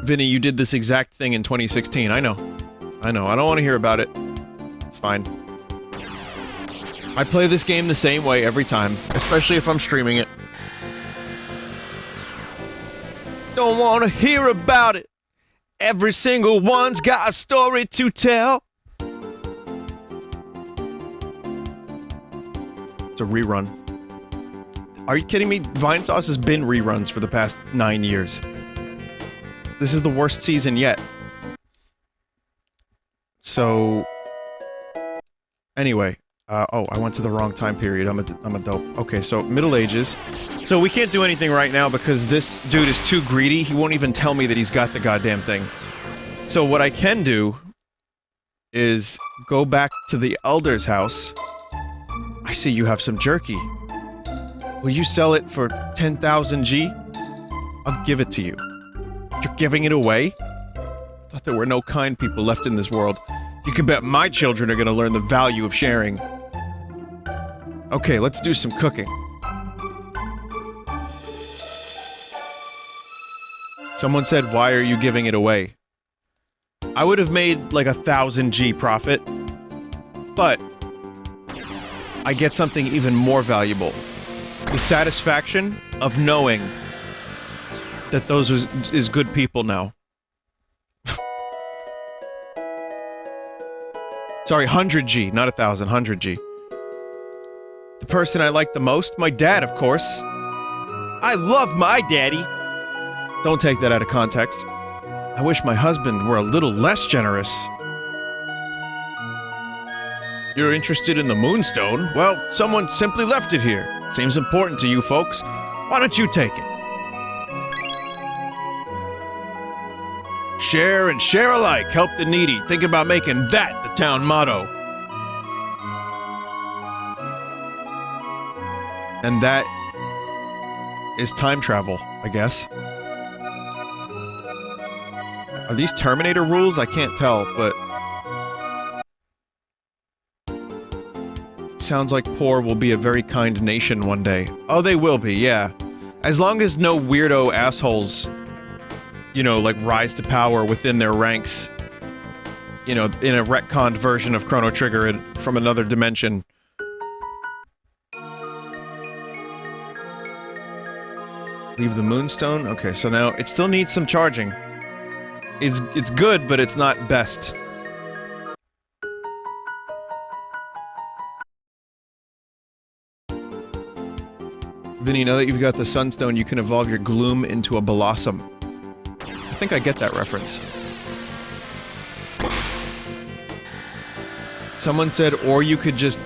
Vinny, you did this exact thing in 2016, I know. I know, I don't want to hear about it. It's fine. I play this game the same way every time, especially if I'm streaming it. Don't want to hear about it. Every single one's got a story to tell. It's a rerun. Are you kidding me? Vinesauce has been reruns for the past 9 years. This is the worst season yet. So... Anyway. Oh, I went to the wrong time period. I'm a dope. Okay, so Middle Ages. So we can't do anything right now because this dude is too greedy. He won't even tell me that he's got the goddamn thing. So what I can do is go back to the Elder's house. I see you have some jerky. Will you sell it for 10,000 G? I'll give it to you. You're giving it away? Thought there were no kind people left in this world. You can bet my children are gonna learn the value of sharing. Okay, let's do some cooking. Someone said, why are you giving it away? I would have made like 1,000 G profit, but I get something even more valuable. The satisfaction of knowing that those is good people now. Sorry, 100 G, not 1,000, 100 G. The person I like the most? My dad, of course. I love my daddy! Don't take that out of context. I wish my husband were a little less generous. You're interested in the Moonstone? Well, someone simply left it here. Seems important to you folks. Why don't you take it? Share and share alike. Help the needy. Think about making that the town motto. And that is time travel, I guess. Are these Terminator rules? I can't tell, but... Sounds like poor will be a very kind nation one day. Oh, they will be, yeah. As long as no weirdo assholes, you know, like, rise to power within their ranks, you know, in a retconned version of Chrono Trigger from another dimension. Leave the Moonstone? Okay, so now it still needs some charging. It's good, but it's not best. Vinny, now that you've got the Sunstone, you can evolve your Gloom into a Blossom. I think I get that reference. Someone said, or you could just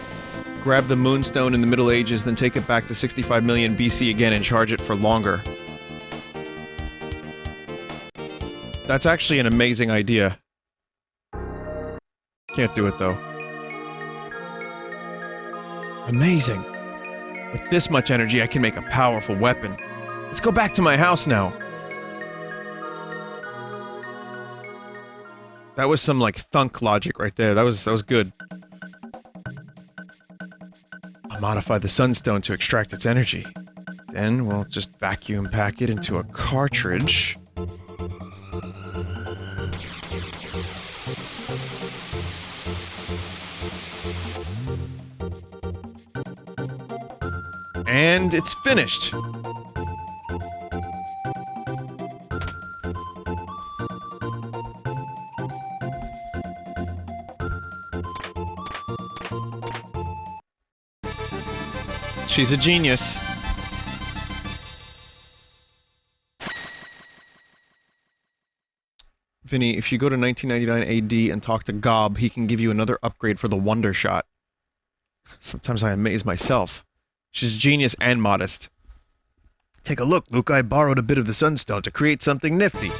grab the Moonstone in the Middle Ages, then take it back to 65 million BC again and charge it for longer. That's actually an amazing idea. Can't do it, though. Amazing. With this much energy, I can make a powerful weapon. Let's go back to my house now. That was some, like, thunk logic right there. That was good. I'll modify the Sunstone to extract its energy. Then we'll just vacuum pack it into a cartridge. And it's finished! She's a genius. Vinny, if you go to 1999 AD and talk to Gob, he can give you another upgrade for the Wonder Shot. Sometimes I amaze myself. She's genius and modest. Take a look, Lucca. I borrowed a bit of the Sunstone to create something nifty.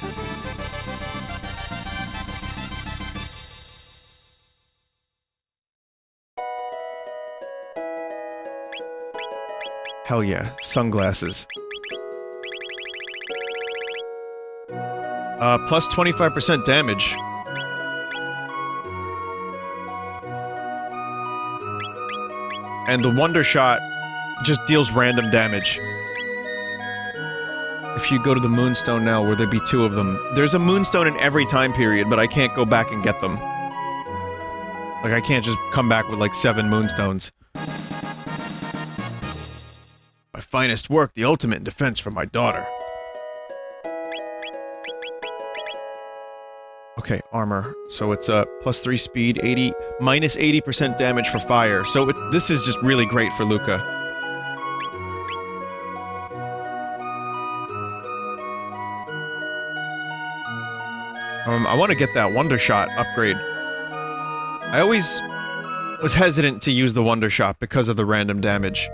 Hell yeah, sunglasses. Plus 25% damage. And the Wonder Shot just deals random damage. If you go to the Moonstone now, will there be 2 of them? There's a Moonstone in every time period, but I can't go back and get them. Like, I can't just come back with, like, 7 Moonstones. My finest work, the ultimate in defense for my daughter. Okay, armor. So it's, plus 3 speed, minus 80% damage for fire. So this is just really great for Lucca. I want to get that Wonder Shot upgrade. I always was hesitant to use the Wonder Shot because of the random damage.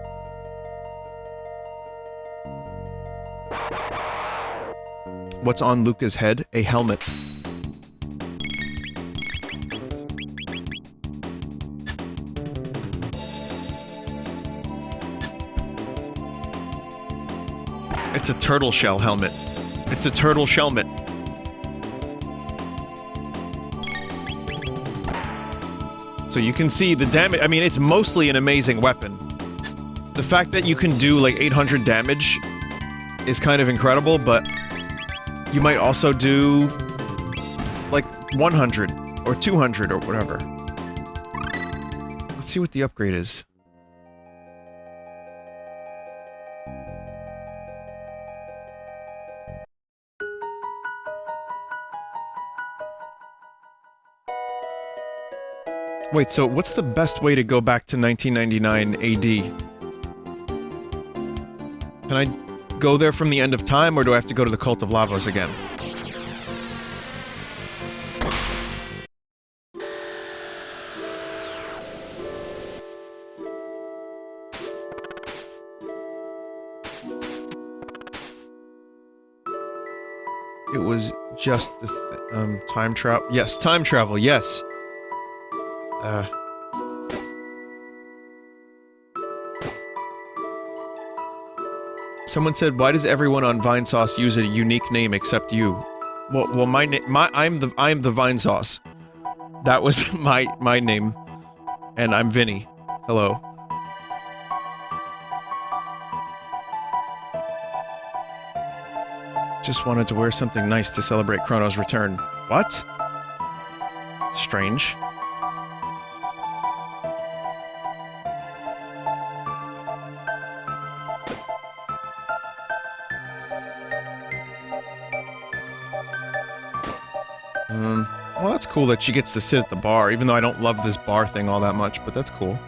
What's on Lucca's head? A helmet. It's a turtle shell helmet. It's a turtle shellmet. So you can see the damage. I mean, it's mostly an amazing weapon. The fact that you can do like 800 damage is kind of incredible, but you might also do like 100 or 200 or whatever. Let's see what the upgrade is. Wait, so what's the best way to go back to 1999 AD? Can I go there from the end of time, or do I have to go to the Cult of Lavos again? It was just the time travel. Yes, time travel, yes. Someone said, "Why does everyone on Vinesauce use a unique name except you?" Well, I'm the Vinesauce. That was my name, and I'm Vinny. Hello. Just wanted to wear something nice to celebrate Chrono's return. What? Strange. Well, that's cool that she gets to sit at the bar, even though I don't love this bar thing all that much, but that's cool.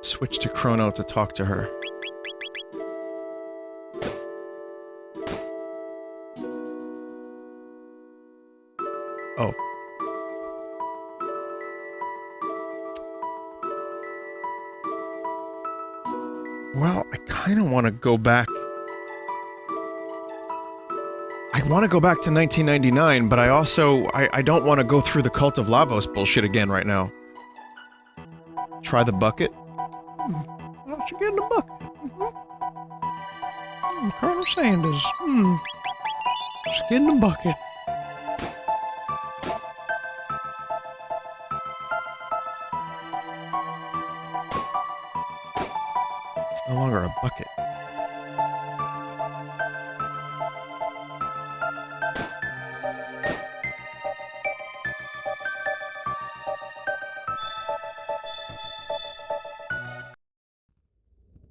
Switch to Chrono to talk to her. Oh. Well, I kind of want to go back. I want to go back to 1999, but I also... I don't want to go through the Cult of Lavos bullshit again right now. Try the bucket? I should get in the bucket. Colonel Sanders. Just get in the bucket. It's no longer a bucket.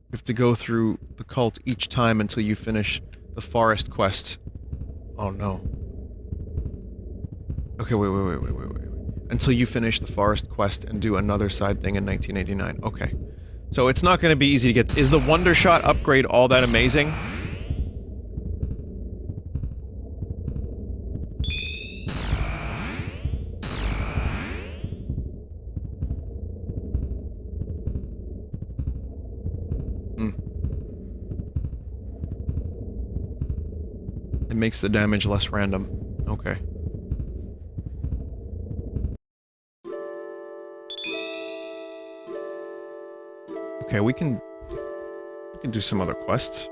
You have to go through the cult each time until you finish the forest quest. Oh no. Okay, wait. Until you finish the forest quest and do another side thing in 1989. Okay. So it's not gonna be easy to get- Is the Wonder Shot upgrade all that amazing? It makes the damage less random. Okay. Okay, we can do some other quests.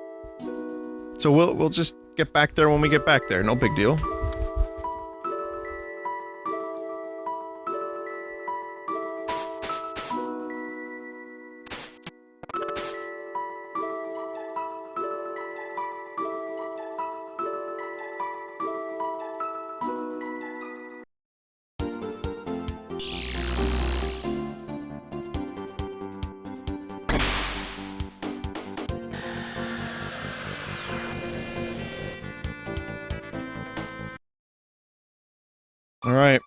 So we'll just get back there when we get back there. No big deal. Alright.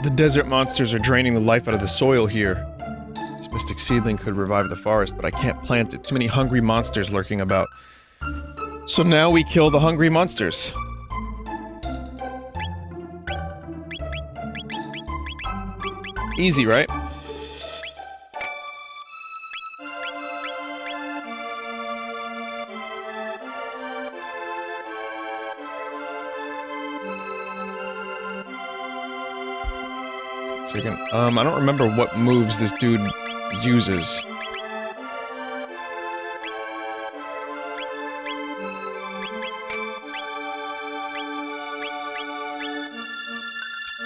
The desert monsters are draining the life out of the soil here. This mystic seedling could revive the forest, but I can't plant it. Too many hungry monsters lurking about. So now we kill the hungry monsters. Easy, right? Second. I don't remember what moves this dude uses.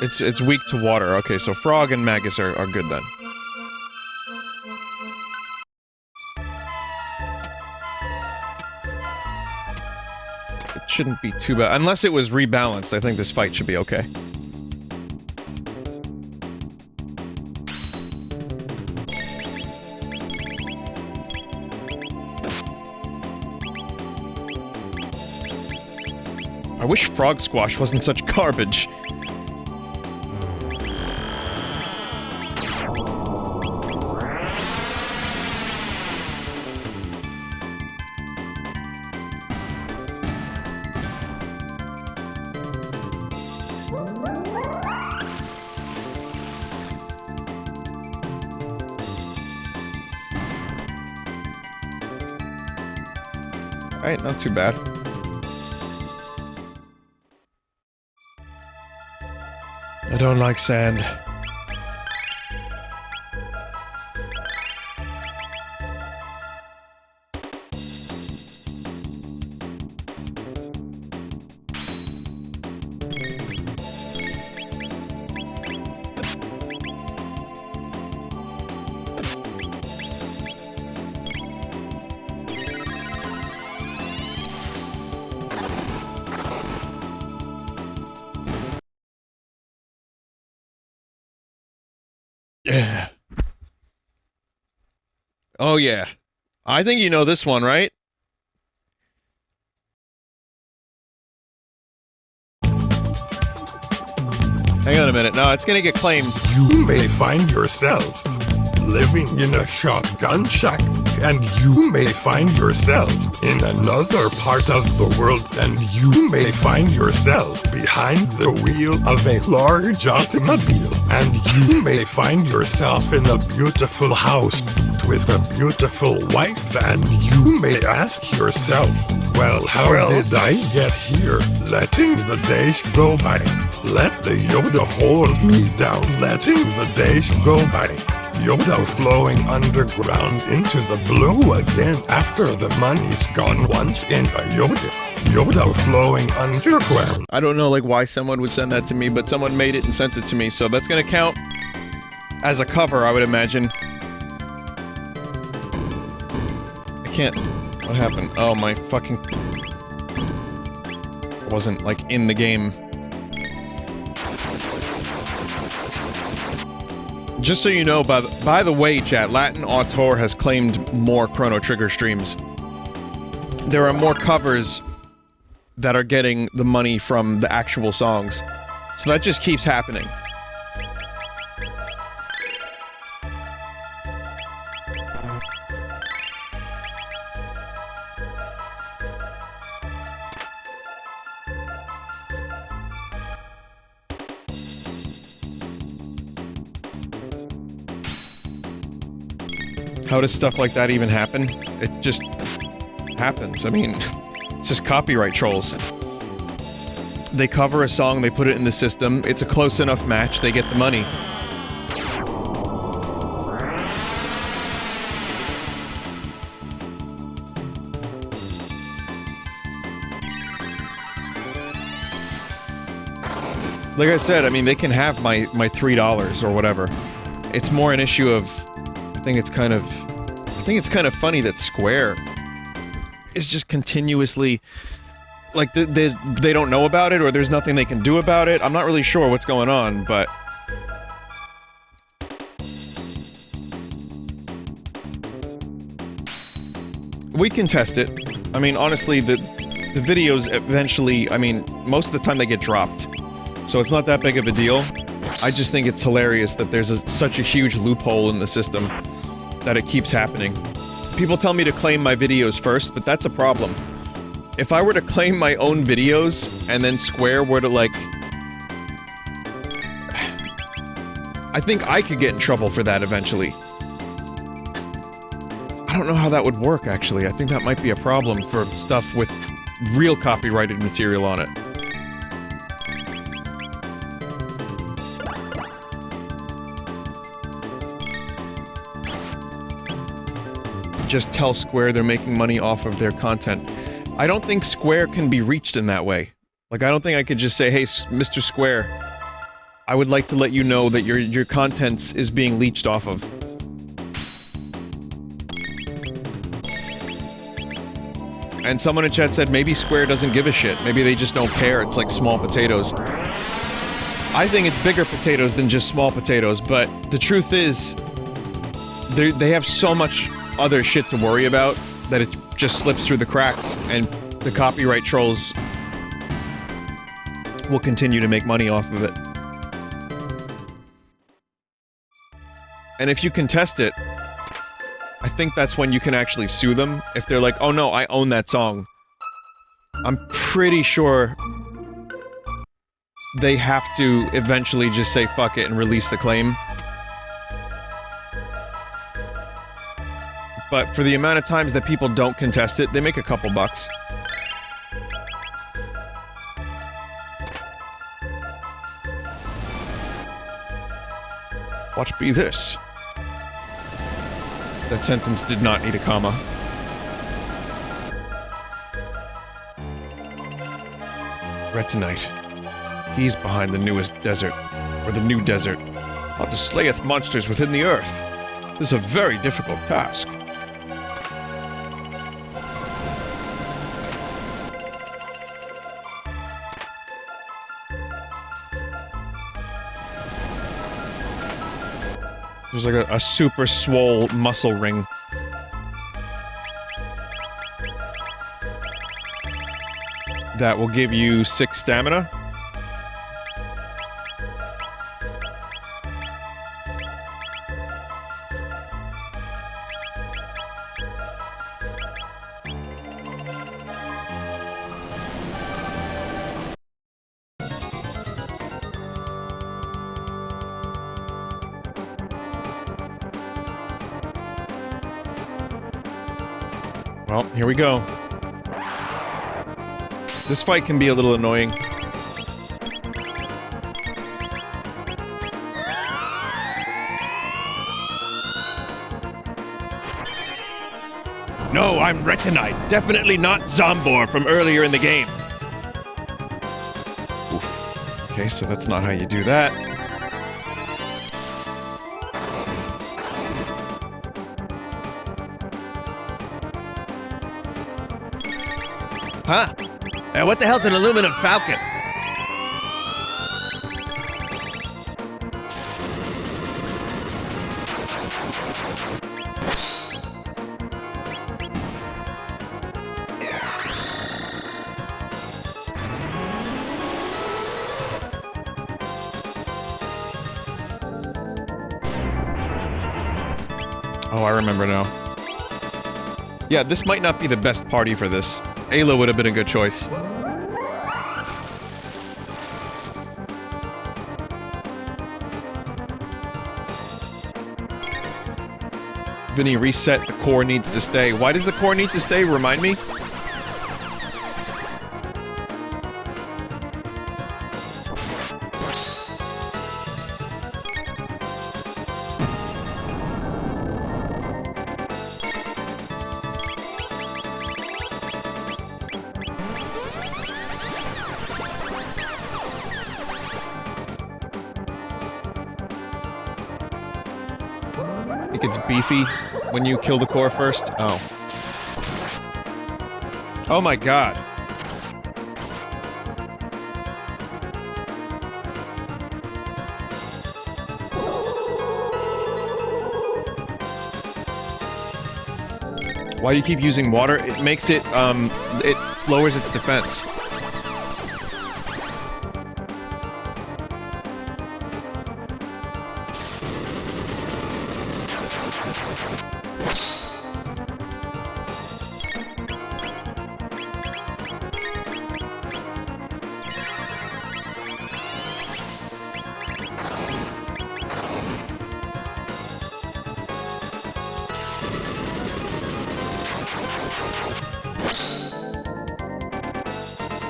It's weak to water. Okay, so Frog and Magus are good then. It shouldn't be too bad. Unless it was rebalanced, I think this fight should be okay. I wish Frog Squash wasn't such garbage. Alright, not too bad. I don't like sand. Yeah. Oh, yeah. I think you know this one, right? Hang on a minute. No, it's gonna get claimed. You may find yourself living in a shotgun shack, and you may find yourself in another part of the world, and you may find yourself behind the wheel of a large automobile, and you may find yourself in a beautiful house with a beautiful wife, and you may ask yourself, well, how did I get here? Letting the days go by. Let the Yoda hold me down, letting the days go by. Yoda flowing underground into the blue again after the money's gone once in a Yoda. Yoda flowing underground. I don't know, like, why someone would send that to me, but someone made it and sent it to me, so that's gonna count as a cover, I would imagine. I can't... What happened? Oh, my fucking... I wasn't, like, in the game. Just so you know, by the way, chat, Latin Auteur has claimed more Chrono Trigger streams. There are more covers that are getting the money from the actual songs. So that just keeps happening. How does stuff like that even happen? It just happens. I mean, it's just copyright trolls. They cover a song, they put it in the system, it's a close enough match, they get the money. Like I said, I mean, they can have my $3 or whatever. It's more an issue of... I think it's kind of funny that Square is just continuously, like, they don't know about it, or there's nothing they can do about it. I'm not really sure what's going on, but... we can test it. I mean, honestly, the videos eventually, I mean, most of the time they get dropped. So it's not that big of a deal. I just think it's hilarious that there's such a huge loophole in the system that it keeps happening. People tell me to claim my videos first, but that's a problem. If I were to claim my own videos, and then Square were to, like... I think I could get in trouble for that eventually. I don't know how that would work, actually. I think that might be a problem for stuff with real copyrighted material on it. Just tell Square they're making money off of their content. I don't think Square can be reached in that way. Like, I don't think I could just say, hey, Mr. Square, I would like to let you know that your content is being leached off of. And someone in chat said maybe Square doesn't give a shit. Maybe they just don't care. It's like small potatoes. I think it's bigger potatoes than just small potatoes, but the truth is, they have so much other shit to worry about that it just slips through the cracks, and the copyright trolls will continue to make money off of it. And if you contest it, I think that's when you can actually sue them, if they're like, oh no, I own that song. I'm pretty sure they have to eventually just say fuck it and release the claim. But for the amount of times that people don't contest it, they make a couple bucks. Watch be this. That sentence did not need a comma. Retinite. He's behind the newest desert, or the new desert. How to slayeth monsters within the earth. This is a very difficult task. There's like a super swole muscle ring. That will give you 6 stamina. Well, here we go. This fight can be a little annoying. No, I'm Retinite. Definitely not Zombor from earlier in the game. Oof. Okay, so that's not how you do that. Huh? What the hell's an aluminum falcon? Oh, I remember now. Yeah, this might not be the best party for this. Ayla would have been a good choice. Vinny, reset. The core needs to stay. Why does the core need to stay? Remind me. It gets beefy when you kill the core first. Oh. Oh my god. Why do you keep using water? It makes it, it lowers its defense.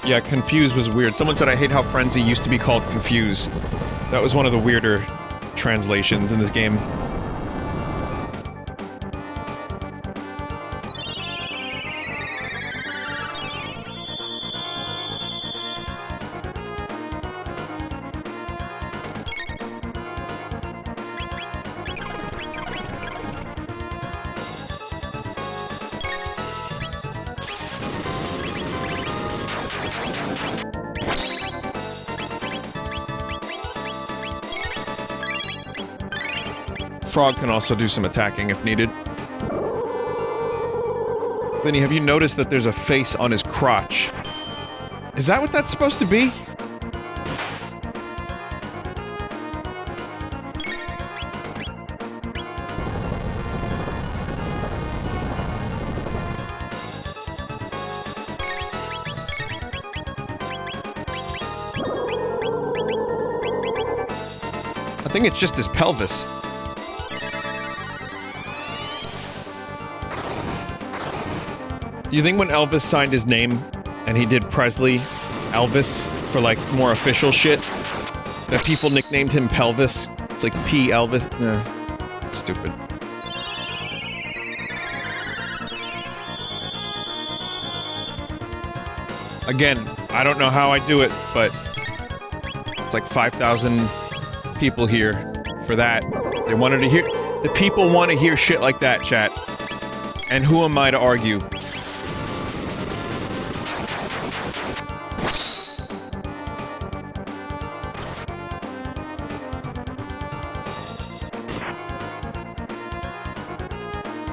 Yeah, Confuse was weird. Someone said I hate how Frenzy used to be called Confuse. That was one of the weirder translations in this game. Frog can also do some attacking if needed. Vinny, have you noticed that there's a face on his crotch? Is that what that's supposed to be? I think it's just his pelvis. You think when Elvis signed his name, and he did Presley, Elvis, for like more official shit, that people nicknamed him Pelvis? It's like P. Elvis? Nah, stupid. Again, I don't know how I do it, but it's like 5,000 people here for that. They wanted to hear- the people want to hear shit like that, chat. And who am I to argue?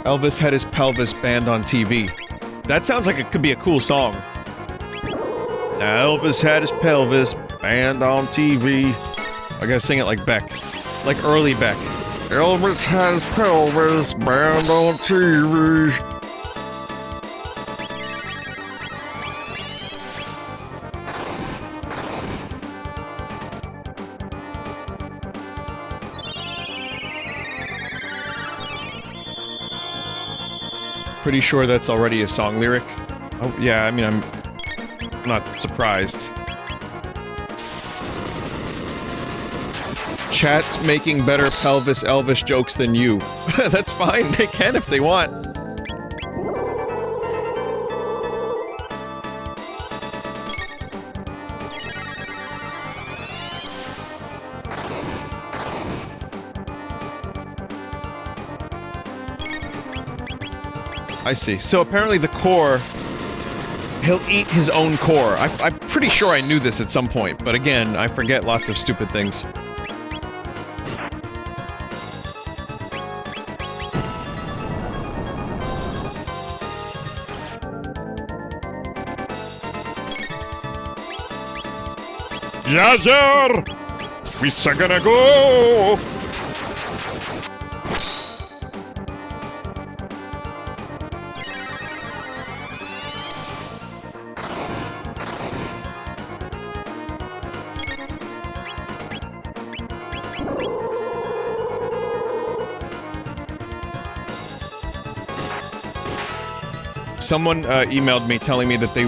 Elvis had his pelvis banned on TV. That sounds like it could be a cool song. Elvis had his pelvis banned on TV. I gotta sing it like Beck. Like early Beck. Elvis had his pelvis banned on TV. Pretty sure that's already a song lyric. Oh, yeah, I mean, I'm not surprised. Chat's making better pelvis Elvis jokes than you. That's fine, they can if they want. I see. So apparently the core... He'll eat his own core. I'm pretty sure I knew this at some point, but again, I forget lots of stupid things. Yeah, yeah! We're gonna go! Someone emailed me telling me that they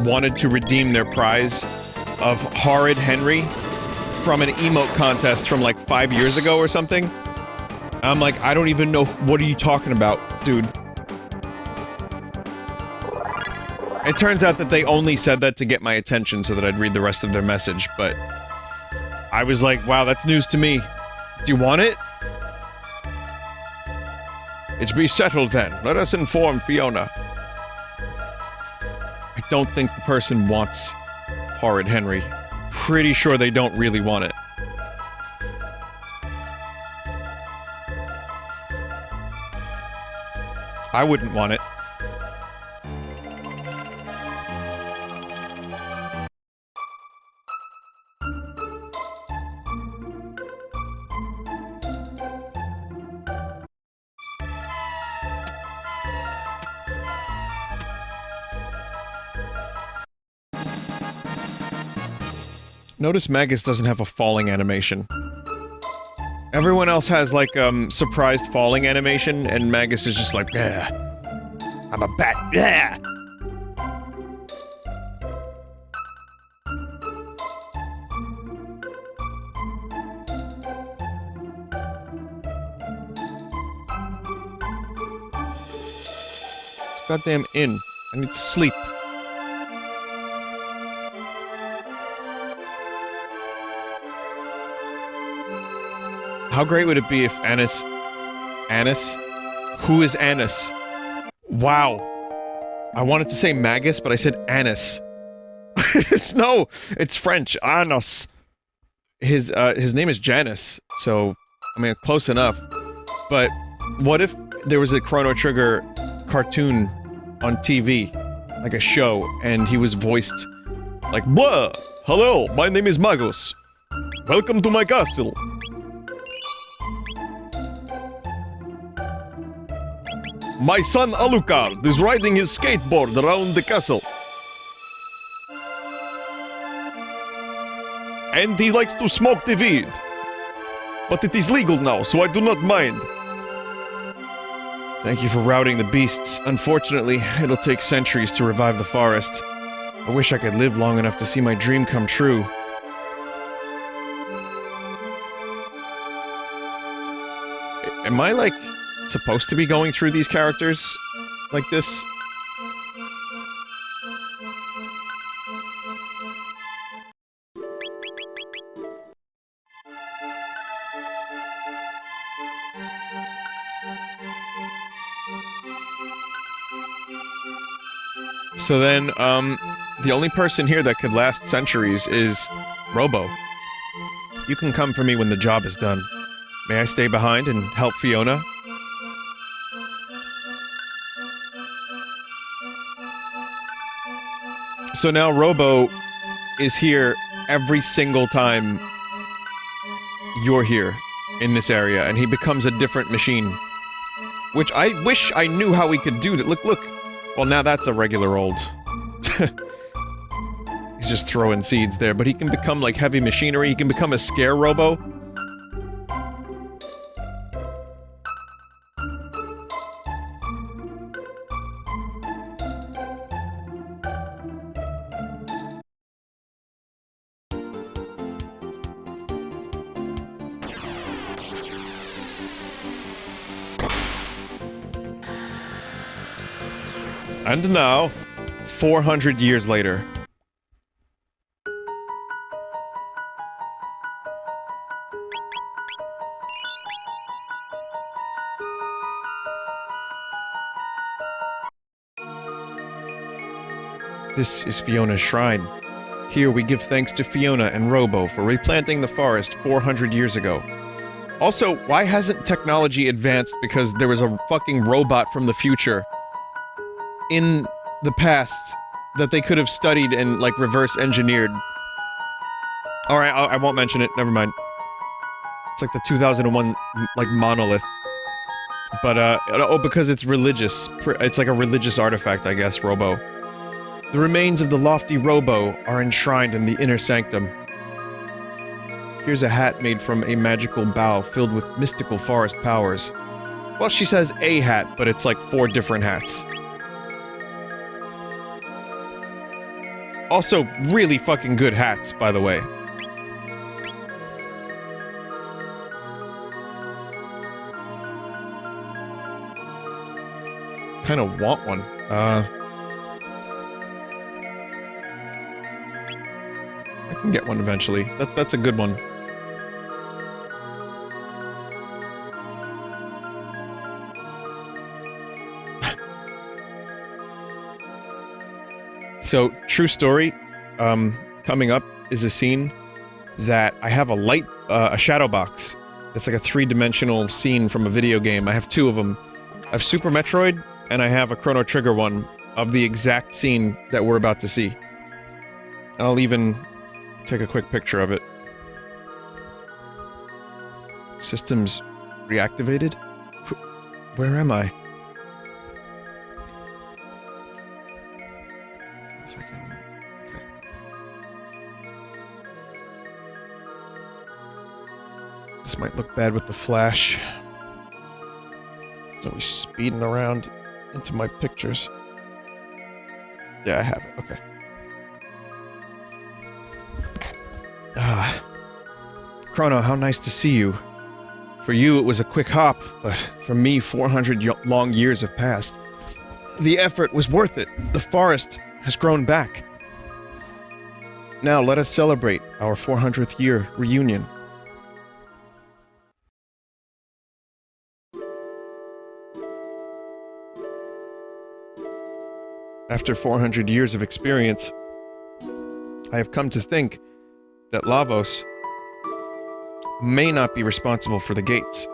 wanted to redeem their prize of Horrid Henry from an emote contest from like 5 years ago or something. I'm like, I don't even know, what are you talking about, dude? It turns out that they only said that to get my attention so that I'd read the rest of their message, but I was like, wow, that's news to me. Do you want it? It's be settled then. Let us inform Fiona. I don't think the person wants Horrid Henry. Pretty sure they don't really want it. I wouldn't want it. Notice Magus doesn't have a falling animation. Everyone else has, like, surprised falling animation, and Magus is just like, yeah, I'm a bat, yeah! It's a goddamn inn. I need to sleep. How great would it be if Annis... Annis? Who is Annis? Wow. I wanted to say Magus, but I said Annis. No! It's French. Annis. His name is Janice, so... I mean, close enough. But, what if there was a Chrono Trigger cartoon on TV? Like a show, and he was voiced... like, blah! Hello, my name is Magus. Welcome to my castle. My son Alucard is riding his skateboard around the castle. And he likes to smoke the weed. But it is legal now, so I do not mind. Thank you for routing the beasts. Unfortunately, it'll take centuries to revive the forest. I wish I could live long enough to see my dream come true. Am I, like... supposed to be going through these characters like this? So then, the only person here that could last centuries is Robo. You can come for me when the job is done. May I stay behind and help Fiona? So now Robo is here every single time you're here in this area, and he becomes a different machine. Which I wish I knew how we could do that. Look, look. Well, now that's a regular old. He's just throwing seeds there, but he can become like heavy machinery. He can become a scare robo. And now, 400 years later. This is Fiona's shrine. Here we give thanks to Fiona and Robo for replanting the forest 400 years ago. Also, why hasn't technology advanced because there was a fucking robot from the future in the past that they could have studied and, like, reverse engineered? Alright, I won't mention it, never mind. It's like the 2001, like, monolith. But, oh, because it's religious. It's like a religious artifact, I guess, Robo. The remains of the lofty Robo are enshrined in the inner sanctum. Here's a hat made from a magical bough filled with mystical forest powers. Well, she says a hat, but it's like 4 different hats. Also, really fucking good hats, by the way. Kinda want one. I can get one eventually. That's a good one. So, true story, coming up is a scene that I have a shadow box. It's like a 3-dimensional scene from a video game. I have 2 of them. I have Super Metroid, and I have a Chrono Trigger one of the exact scene that we're about to see. I'll even take a quick picture of it. Systems reactivated? Where am I? This might look bad with the flash. It's always speeding around into my pictures. Yeah, I have it. Okay. Chrono, how nice to see you. For you, it was a quick hop, but for me, 400 long years have passed. The effort was worth it. The forest has grown back. Now, let us celebrate our 400th year reunion. After 400 years of experience, I have come to think that Lavos may not be responsible for the gates.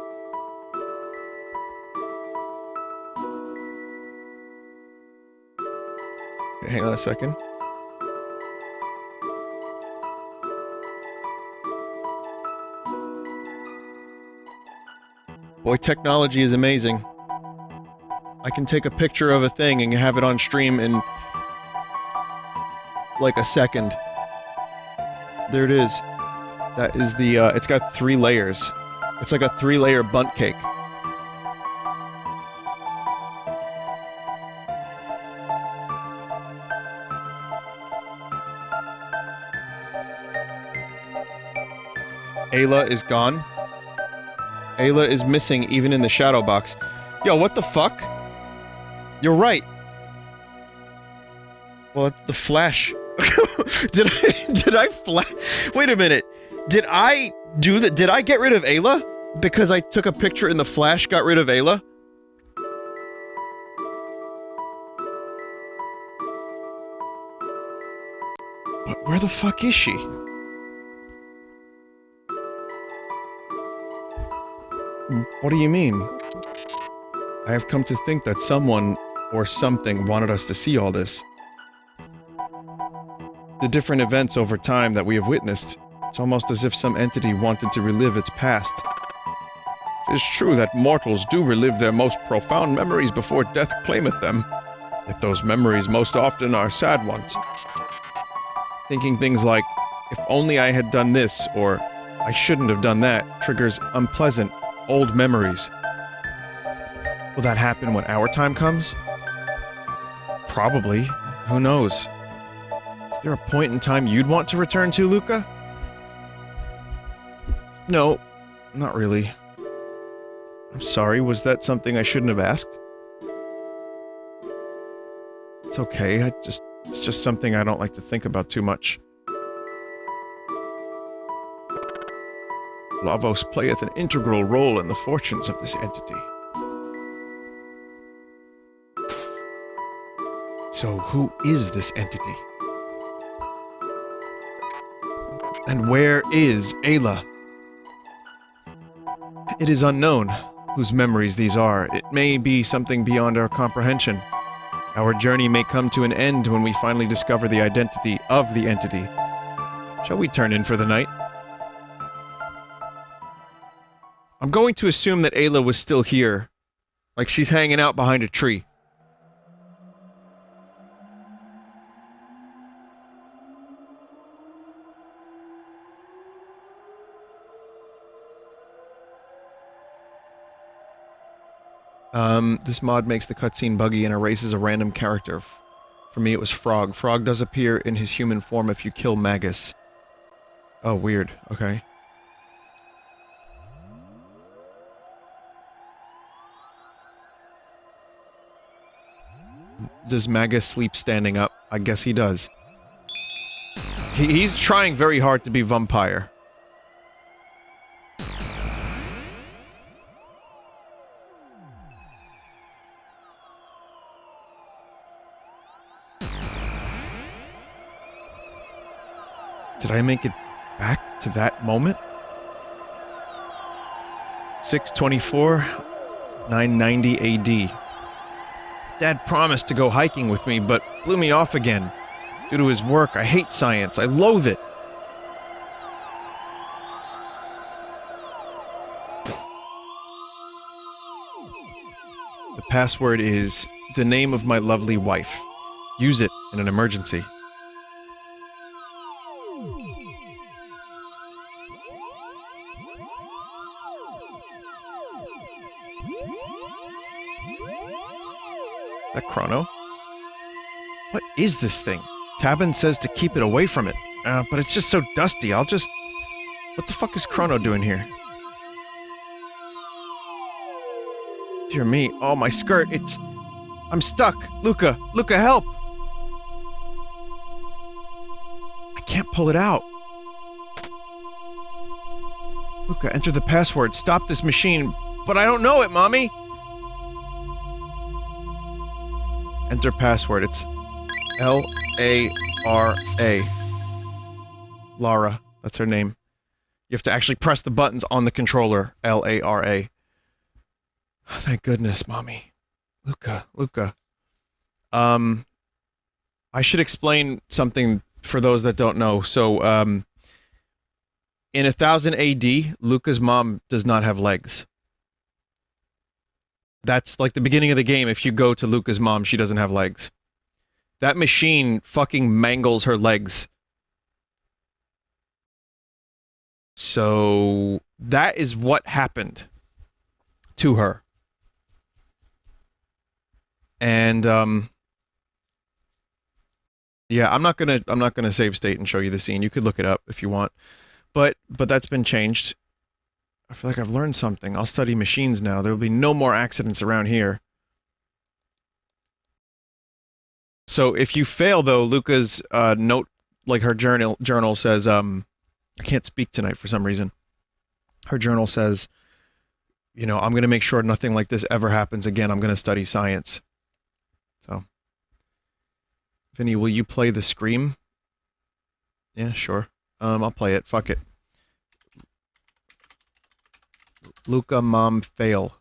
Okay, hang on a second. Boy, technology is amazing. I can take a picture of a thing and have it on stream in like a second. There it is. That is the, it's got 3 layers. It's like a 3-layer bundt cake. Ayla is gone. Ayla is missing even in the shadow box. Yo, what the fuck? You're right. Well, the flash. Did I flash? Wait a minute. Did I do that? Did I get rid of Ayla? Because I took a picture in the flash, got rid of Ayla? But where the fuck is she? What do you mean? I have come to think that someone or something wanted us to see all this. The different events over time that we have witnessed, it's almost as if some entity wanted to relive its past. It is true that mortals do relive their most profound memories before death claimeth them, yet those memories most often are sad ones. Thinking things like, if only I had done this, or I shouldn't have done that, triggers unpleasant, old memories. Will that happen when our time comes? Probably. Who knows? Is there a point in time you'd want to return to, Lucca? No, not really. I'm sorry, was that something I shouldn't have asked? It's okay, it's just something I don't like to think about too much. Lavos playeth an integral role in the fortunes of this entity. So who is this entity? And where is Ayla? It is unknown whose memories these are. It may be something beyond our comprehension. Our journey may come to an end when we finally discover the identity of the entity. Shall we turn in for the night? I'm going to assume that Ayla was still here. Like she's hanging out behind a tree. This mod makes the cutscene buggy and erases a random character. For me, it was Frog. Frog does appear in his human form if you kill Magus. Oh, weird. Okay. Does Magus sleep standing up? I guess he does. He's trying very hard to be vampire. Did I make it back to that moment? 624, 990 AD. Dad promised to go hiking with me, but blew me off again. Due to his work, I hate science. I loathe it. The password is the name of my lovely wife. Use it in an emergency. That Chrono? What is this thing? Tabin says to keep it away from it. But it's just so dusty, I'll just... What the fuck is Chrono doing here? Dear me, oh my skirt, it's... I'm stuck! Lucca! Lucca, help! I can't pull it out. Lucca, enter the password, stop this machine, but I don't know it, Mommy! Enter password, it's L-A-R-A. Lara, that's her name. You have to actually press the buttons on the controller, L-A-R-A. Oh, thank goodness, Mommy. Lucca, Lucca. I should explain something for those that don't know. So, in 1000 AD, Lucca's mom does not have legs. That's like the beginning of the game. If you go to Lucca's mom, she doesn't have legs. That machine fucking mangles her legs. So that is what happened to her. And yeah, I'm not gonna save state and show you the scene. You could look it up if you want. But that's been changed. I feel like I've learned something. I'll study machines now. There will be no more accidents around here. So if you fail, though, Lucca's note, like her journal says, I can't speak tonight for some reason. Her journal says, you know, I'm going to make sure nothing like this ever happens again. I'm going to study science. So, Vinny, will you play the Scream? Yeah, sure. I'll play it. Fuck it. Lucca mom fail.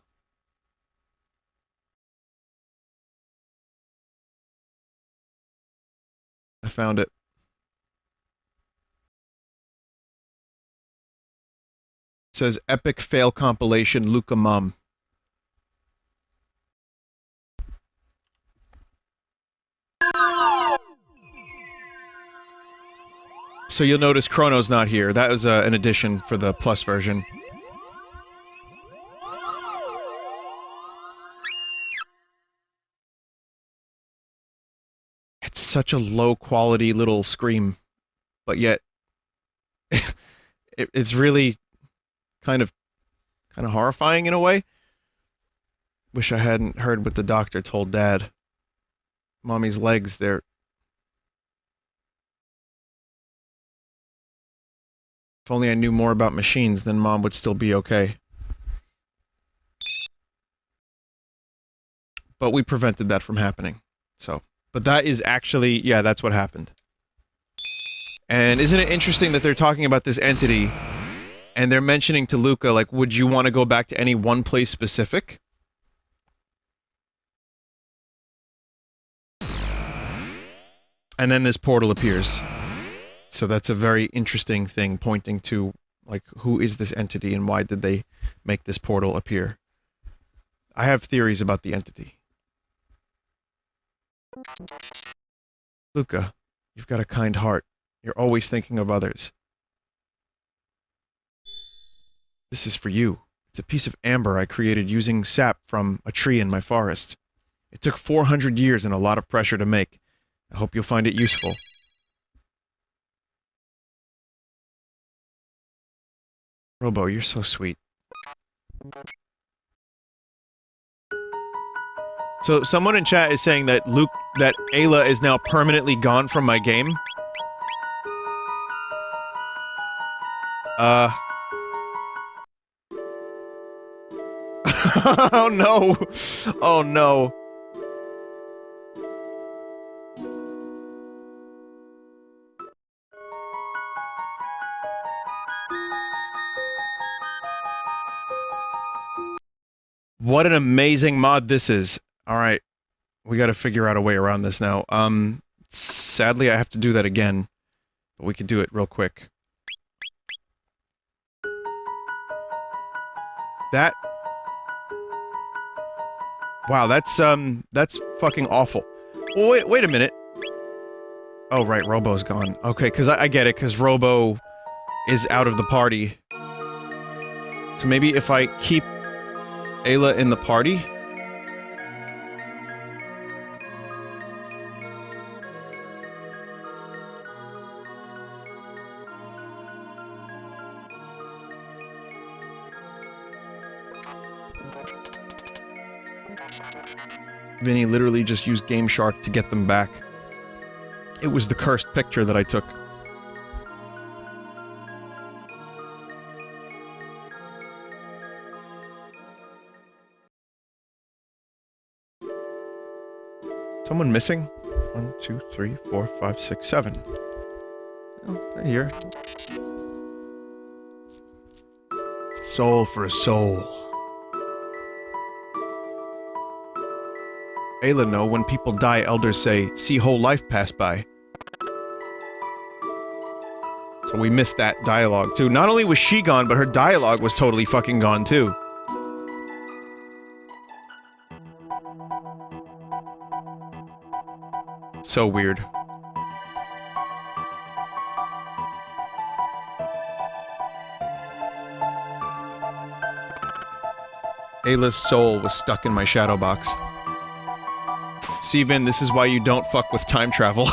I found it. It says Epic Fail Compilation Lucca Mom. So you'll notice Chrono's not here. That was an addition for the Plus version. It's such a low-quality little scream, but yet it's really kind of horrifying in a way. Wish I hadn't heard what the doctor told Dad. Mommy's legs, they're... If only I knew more about machines, then Mom would still be okay. But we prevented that from happening, so... But that is actually... yeah, that's what happened. And isn't it interesting that they're talking about this entity, and they're mentioning to Lucca, like, would you want to go back to any one place specific? And then this portal appears. So that's a very interesting thing, pointing to, like, who is this entity and why did they make this portal appear? I have theories about the entity. Lucca, you've got a kind heart. You're always thinking of others. This is for you. It's a piece of amber I created using sap from a tree in my forest. It took 400 years and a lot of pressure to make. I hope you'll find it useful. Robo, you're so sweet. So, someone in chat is saying that that Ayla is now permanently gone from my game. Oh no! Oh no. What an amazing mod this is. Alright. We gotta figure out a way around this now. Sadly I have to do that again. But we could do it real quick. That... Wow, that's fucking awful. Well, wait a minute. Oh, right, Robo's gone. Okay, because I get it, because Robo is out of the party. So maybe if I keep Ayla in the party? Vinny literally just used Game Shark to get them back. It was the cursed picture that I took. Someone missing? 1, 2, 3, 4, 5, 6, 7. Oh, they're here. Soul for a soul. Ayla know when people die, elders say, see whole life pass by. So we missed that dialogue too. Not only was she gone, but her dialogue was totally fucking gone too. So weird. Ayla's soul was stuck in my shadow box. See, Vin, this is why you don't fuck with time travel.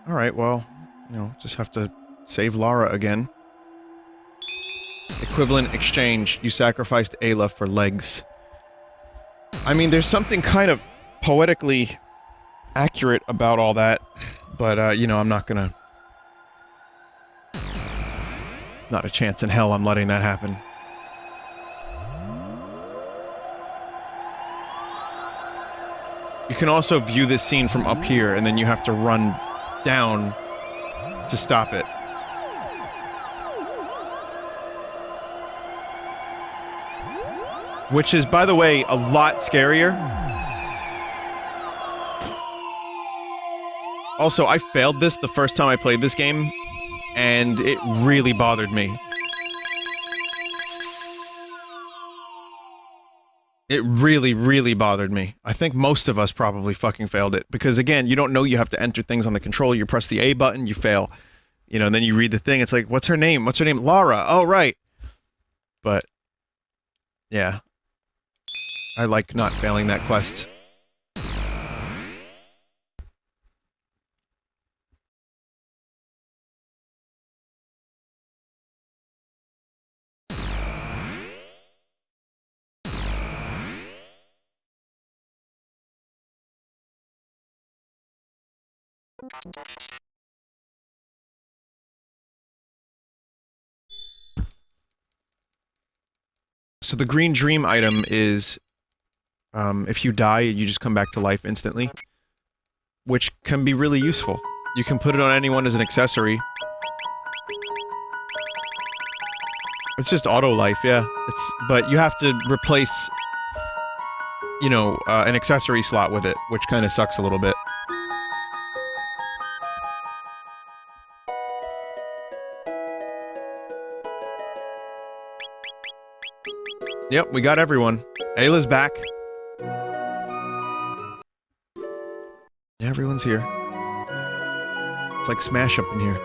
Alright, well, you know, just have to save Lara again. Equivalent exchange. You sacrificed Ayla for legs. I mean, there's something kind of poetically accurate about all that, but, you know, I'm not gonna... Not a chance in hell I'm letting that happen. You can also view this scene from up here, and then you have to run down to stop it. Which is, by the way, a lot scarier. Also, I failed this the first time I played this game, and it really bothered me. It really, really bothered me. I think most of us probably fucking failed it. Because again, you don't know you have to enter things on the controller. You press the A button, you fail. You know, and then you read the thing, it's like, what's her name? What's her name? Lara. Oh, right. But, yeah. I like not failing that quest. So the green dream item is, if you die, you just come back to life instantly. Which can be really useful. You can put it on anyone as an accessory. It's just auto life, yeah. But you have to replace, you know, an accessory slot with it, which kinda sucks a little bit. Yep, we got everyone. Ayla's back. Yeah, everyone's here. It's like Smash up in here.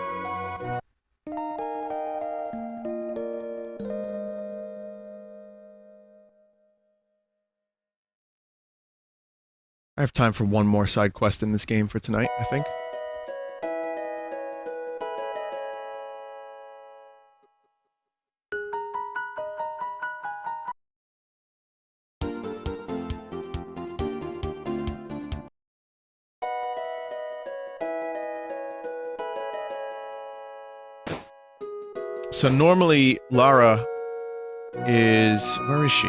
I have time for one more side quest in this game for tonight, I think. So normally, Lara is... where is she?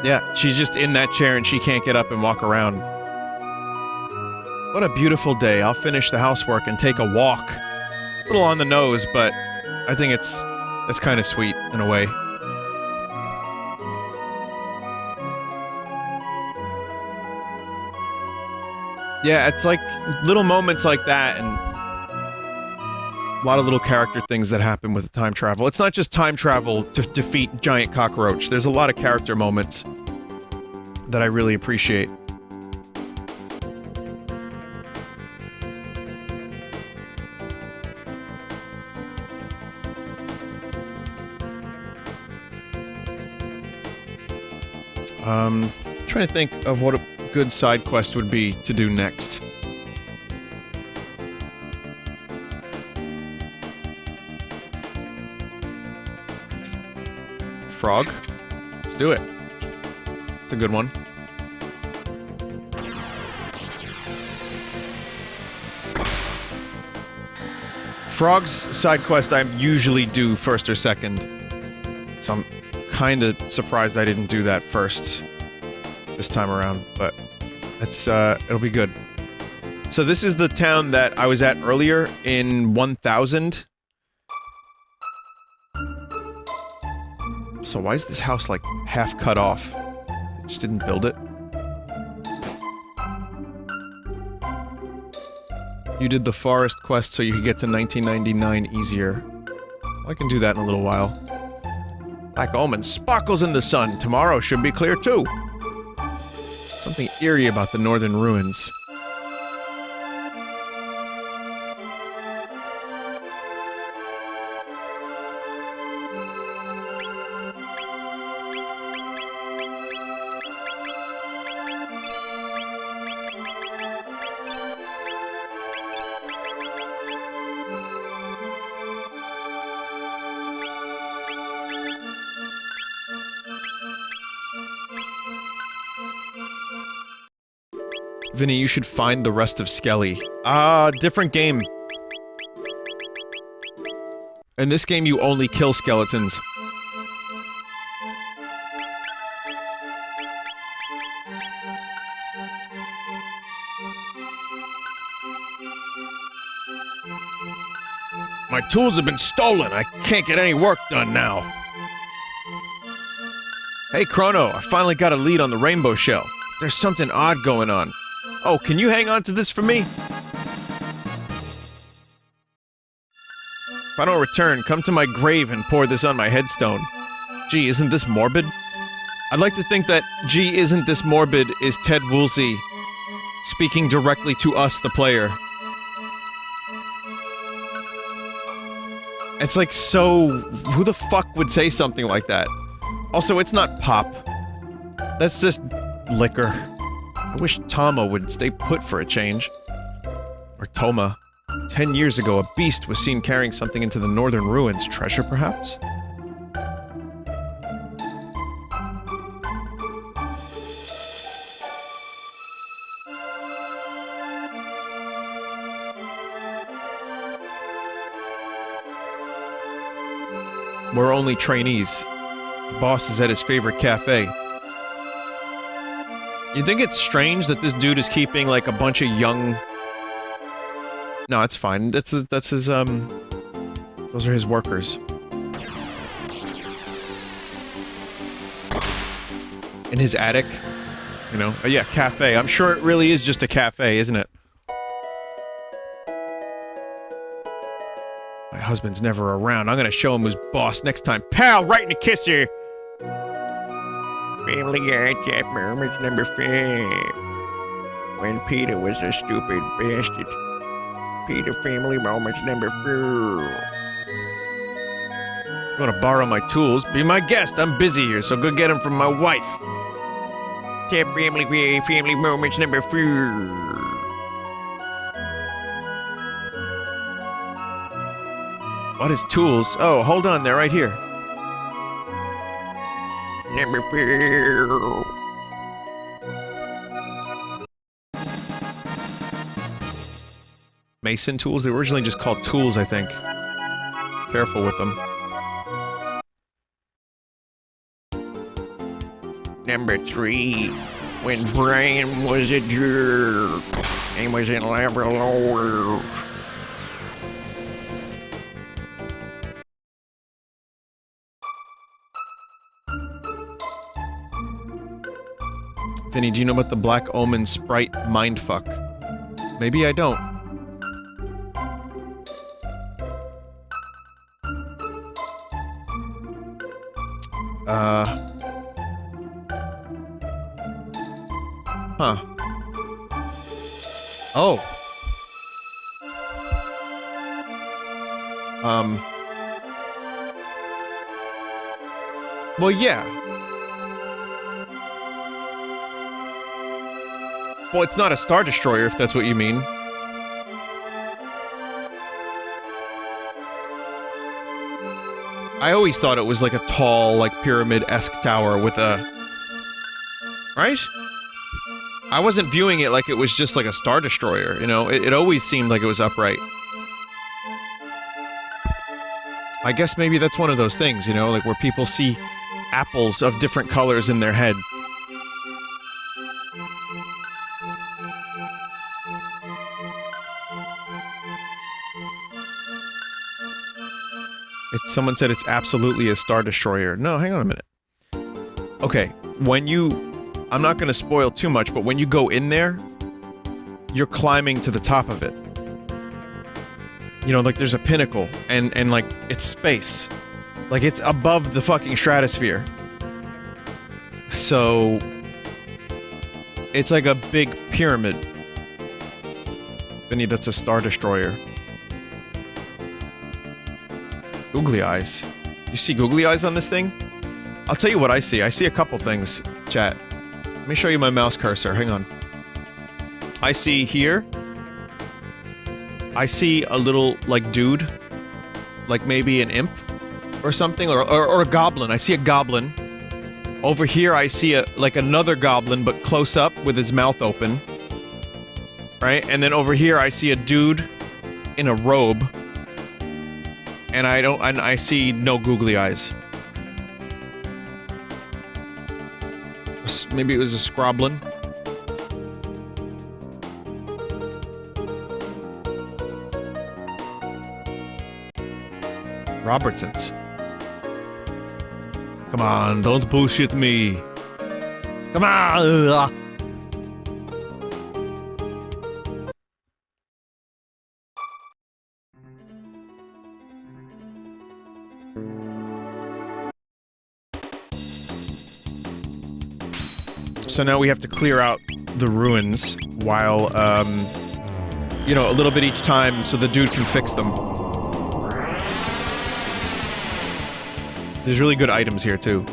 Yeah, she's just in that chair and she can't get up and walk around. What a beautiful day. I'll finish the housework and take a walk. A little on the nose, but I think it's kind of sweet in a way. Yeah, it's like little moments like that and a lot of little character things that happen with time travel. It's not just time travel to defeat giant cockroach. There's a lot of character moments that I really appreciate. Trying to think of what a good side quest would be to do next. Frog? Let's do it. It's a good one. Frog's side quest I usually do first or second. So I'm kinda surprised I didn't do that first this time around, but it's, it'll be good. So this is the town that I was at earlier in 1000. So why is this house, like, half cut off? They just didn't build it? You did the forest quest so you could get to 1999 easier. Well, I can do that in a little while. Black Omen sparkles in the sun. Tomorrow should be clear, too. Something eerie about the northern ruins. Vinny, you should find the rest of Skelly. Different game. In this game, you only kill skeletons. My tools have been stolen. I can't get any work done now. Hey, Chrono, I finally got a lead on the rainbow shell. There's something odd going on. Oh, can you hang on to this for me? If I don't return, come to my grave and pour this on my headstone. Gee, isn't this morbid? I'd like to think that gee, isn't this morbid is Ted Woolsey speaking directly to us, the player. It's like, so... who the fuck would say something like that? Also, it's not pop. That's just liquor. I wish Tama would stay put for a change. Or Toma. 10 years ago, a beast was seen carrying something into the northern ruins. Treasure, perhaps? We're only trainees. The boss is at his favorite cafe. You think it's strange that this dude is keeping, like, a bunch of young... No, it's fine. That's his, those are his workers. In his attic. You know? Oh, yeah, cafe. I'm sure it really is just a cafe, isn't it? My husband's never around. I'm gonna show him who's boss next time. Pal, right in the kisser! Family Guy Chat Moments number 5. When Peter was a stupid bastard. Peter Family Moments number 4. You wanna borrow my tools? Be my guest, I'm busy here, so go get them from my wife. Chat Family Moments number 4. What is tools? Oh, hold on, they're right here. Number 4. Mason tools? They were originally just called tools, I think. Careful with them. Number 3. When Brian was a jerk. He was in Labrador. Vinny, do you know about the Black Omen Sprite mindfuck? Maybe I don't. Huh. Oh. Well, yeah. Well, it's not a Star Destroyer, if that's what you mean. I always thought it was like a tall, like, pyramid-esque tower with a... Right? I wasn't viewing it like it was just like a Star Destroyer, you know? It always seemed like it was upright. I guess maybe that's one of those things, you know? Like, where people see apples of different colors in their head. Someone said it's absolutely a Star Destroyer. No, hang on a minute. Okay, when you... I'm not gonna spoil too much, but when you go in there, you're climbing to the top of it. You know, like, there's a pinnacle, and like, it's space. Like, it's above the fucking stratosphere. So... it's like a big pyramid. Vinny, that's a Star Destroyer. Googly eyes. You see googly eyes on this thing? I'll tell you what I see. I see a couple things, chat. Let me show you my mouse cursor. Hang on. I see here... I see a little, like, dude. Like, maybe an imp? Or something? Or a goblin. I see a goblin. Over here, I see a, like, another goblin, but close up with his mouth open. Right? And then over here, I see a dude in a robe. And I see no googly eyes. Maybe it was a scroblin. Robertsons. Come on, don't bullshit me. Come on! So now we have to clear out the ruins while, you know, a little bit each time so the dude can fix them. There's really good items here, too.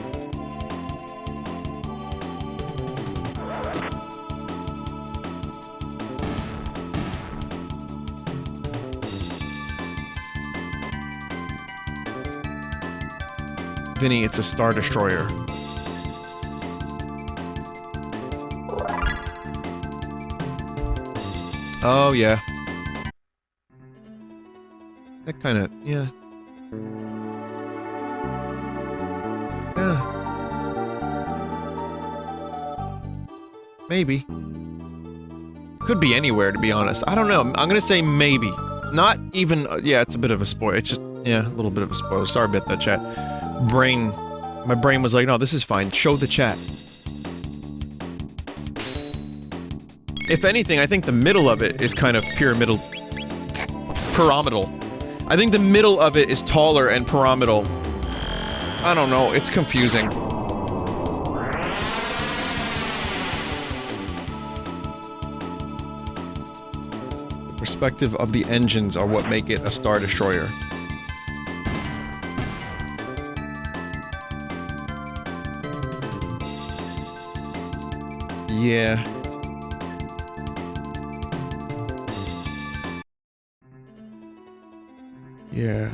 Vinny, it's a Star Destroyer. Oh, yeah. That kinda... yeah. Yeah. Maybe. Could be anywhere, to be honest. I don't know. I'm gonna say maybe. Not even... yeah, it's a bit of a spoiler. It's just... yeah, a little bit of a spoiler. Sorry about that, chat. My brain was like, no, this is fine. Show the chat. If anything, I think the middle of it is kind of pyramidal... pyramidal. I think the middle of it is taller and pyramidal. I don't know, it's confusing. The perspective of the engines are what make it a Star Destroyer. Yeah. Yeah.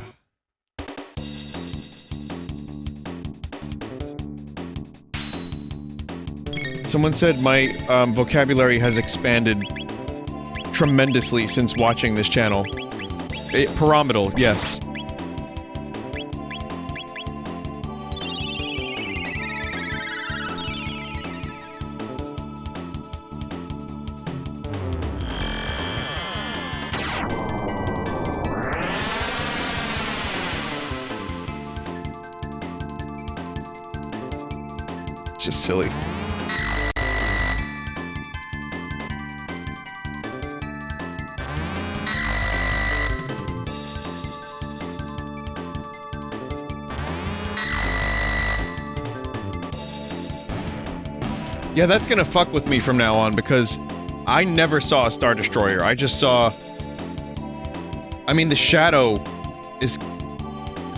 Someone said my vocabulary has expanded tremendously since watching this channel. Pyramidal, yes. It's just silly. Yeah, that's gonna fuck with me from now on, because I never saw a Star Destroyer. I just saw... I mean, the shadow is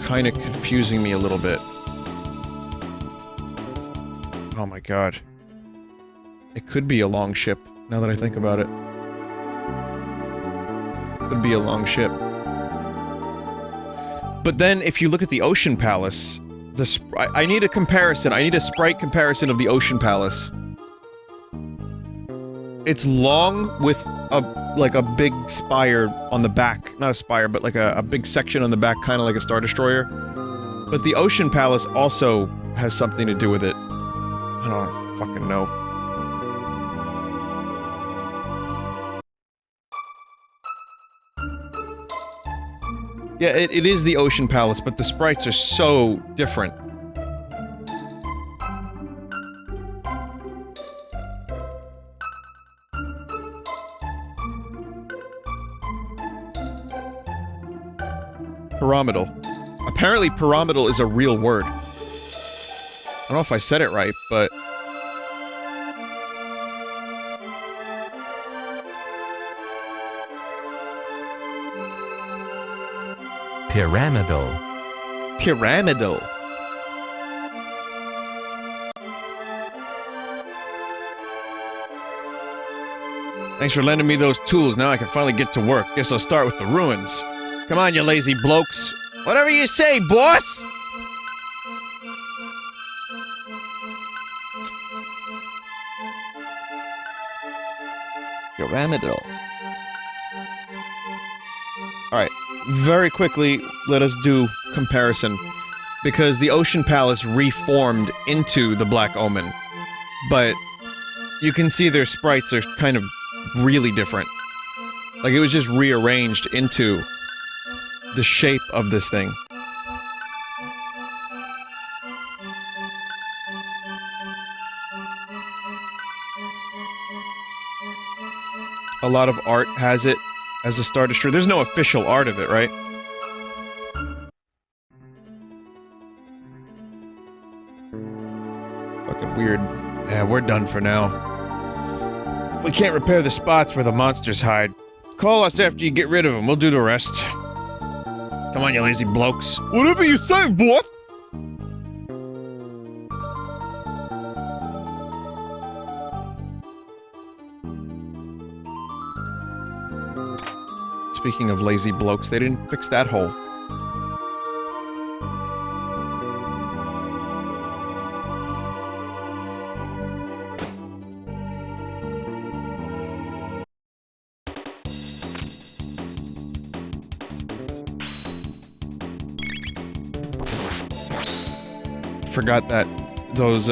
kinda confusing me a little bit. Oh my god. It could be a long ship, now that I think about it. Could be a long ship. But then, if you look at the Ocean Palace, I need a comparison. I need a sprite comparison of the Ocean Palace. It's long with like a big spire on the back. Not a spire, but like a big section on the back, kind of like a Star Destroyer. But the Ocean Palace also has something to do with it. I don't fucking know. Yeah, it is the Ocean Palace, but the sprites are so different. Pyramidal. Apparently pyramidal is a real word. I don't know if I said it right, but... Pyramidal. Pyramidal. Thanks for lending me those tools. Now I can finally get to work. Guess I'll start with the ruins. Come on, you lazy blokes. Whatever you say, boss! Pyramidal. Alright, very quickly, let us do comparison. Because the Ocean Palace reformed into the Black Omen. But you can see their sprites are kind of really different. Like, it was just rearranged into the shape of this thing. a lot of art has it as a Star Destroyer. There's no official art of it, right? Fucking weird. Yeah, we're done for now. We can't repair the spots where the monsters hide. Call us after you get rid of them, we'll do the rest. Come on, you lazy blokes. Whatever you say, boy! Speaking of lazy blokes, they didn't fix that hole. Forgot that those,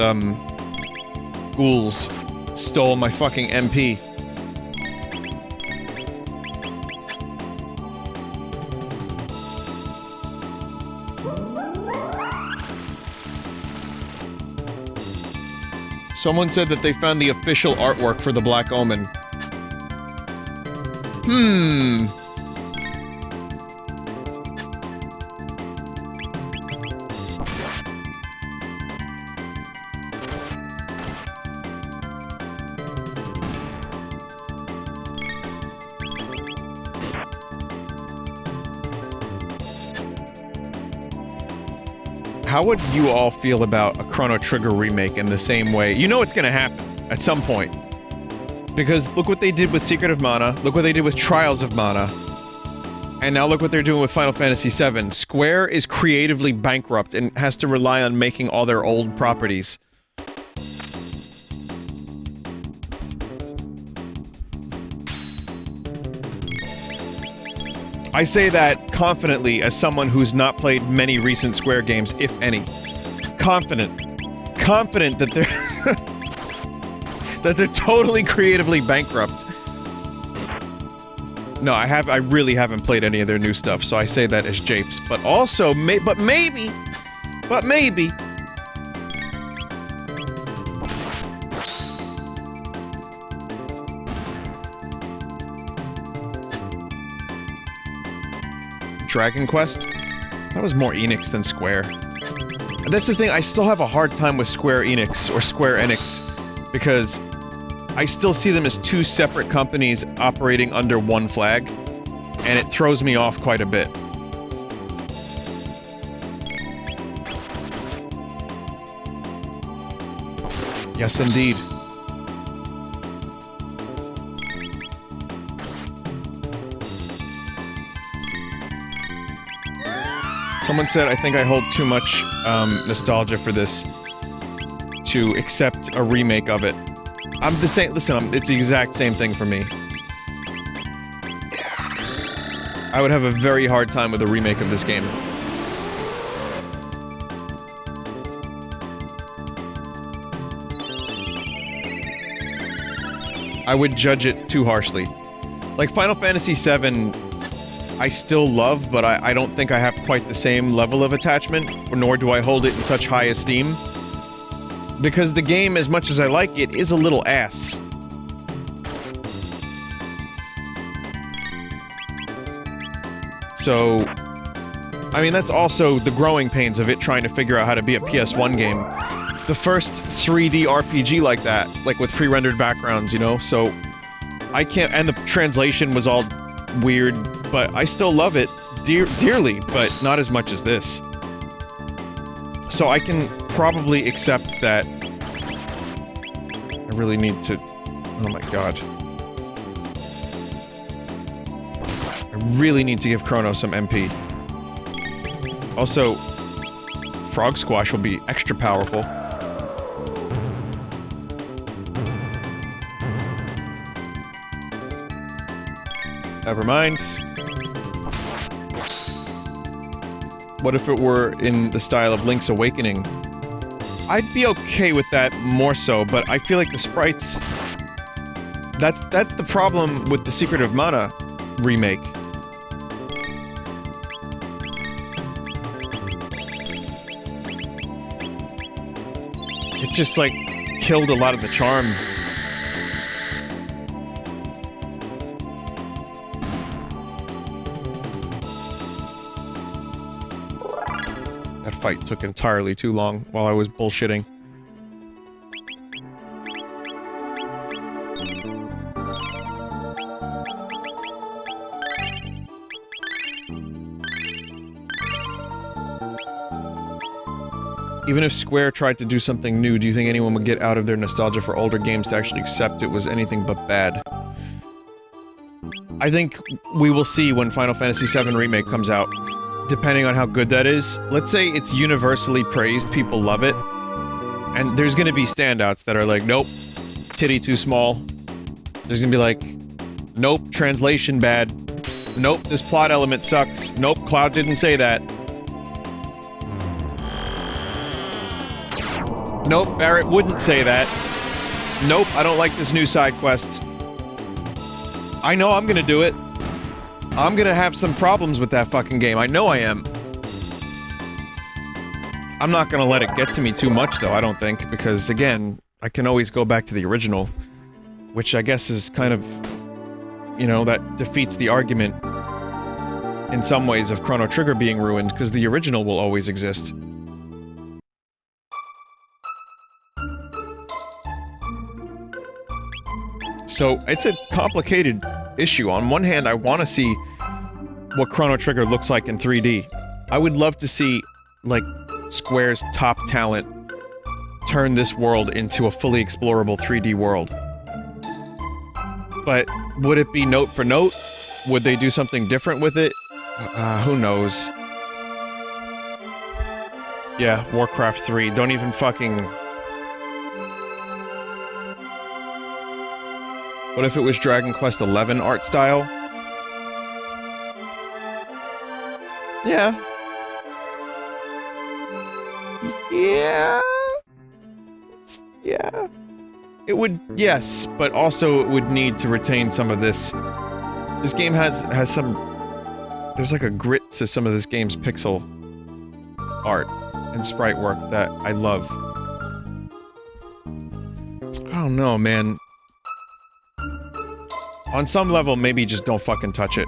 ghouls stole my fucking MP. Someone said that they found the official artwork for the Black Omen. How would you all feel about a Chrono Trigger remake in the same way? You know it's gonna happen at some point. Because look what they did with Secret of Mana, look what they did with Trials of Mana, and now look what they're doing with Final Fantasy VII. Square is creatively bankrupt and has to rely on making all their old properties. I say that confidently as someone who's not played many recent Square games, if any. Confident that they're that they're totally creatively bankrupt. No, I really haven't played any of their new stuff, so I say that as japes. But also, maybe. Dragon Quest? That was more Enix than Square. And that's the thing, I still have a hard time with Square Enix, or Square Enix, because I still see them as two separate companies operating under one flag, and it throws me off quite a bit. Yes, indeed. Someone said, I think I hold too much, nostalgia for this to accept a remake of it. I'm the same- listen, it's the exact same thing for me. I would have a very hard time with a remake of this game. I would judge it too harshly. Like, Final Fantasy VII, I still love, but I don't think I have quite the same level of attachment, nor do I hold it in such high esteem. Because the game, as much as I like it, is a little ass. So, I mean, that's also the growing pains of it, trying to figure out how to be a PS1 game. The first 3D RPG like that, like with pre-rendered backgrounds, you know, so I can't- and the translation was all weird, but I still love it dearly, but not as much as this. So I can probably accept that I really need to- oh my god. I really need to give Chrono some MP. Also, Frog Squash will be extra powerful. Never mind. What if it were in the style of Link's Awakening? I'd be okay with that more so, but I feel like the sprites... That's the problem with the Secret of Mana remake. It just, like, killed a lot of the charm. That fight took entirely too long while I was bullshitting. Even if Square tried to do something new, do you think anyone would get out of their nostalgia for older games to actually accept it was anything but bad? I think we will see when Final Fantasy VII Remake comes out. Depending on how good that is. Let's say it's universally praised, people love it. And there's gonna be standouts that are like, nope, titty too small. There's gonna be like, nope, translation bad. Nope, this plot element sucks. Nope, Cloud didn't say that. Nope, Barrett wouldn't say that. Nope, I don't like this new side quest. I know I'm gonna do it. I'm gonna have some problems with that fucking game. I know I am. I'm not gonna let it get to me too much, though, I don't think, because, again, I can always go back to the original, which I guess is kind of, you know, that defeats the argument in some ways of Chrono Trigger being ruined, because the original will always exist. So, it's a complicated issue. On one hand, I want to see what Chrono Trigger looks like in 3D. I would love to see, like, Square's top talent turn this world into a fully explorable 3D world. But, would it be note for note? Would they do something different with it? Who knows? Yeah, Warcraft 3. Don't even fucking... What if it was Dragon Quest XI art style? Yeah. Yeah. Yeah. It would, yes, but also it would need to retain some of this. This game has some... There's like a grit to some of this game's pixel art and sprite work that I love. I don't know, man. On some level, maybe just don't fucking touch it.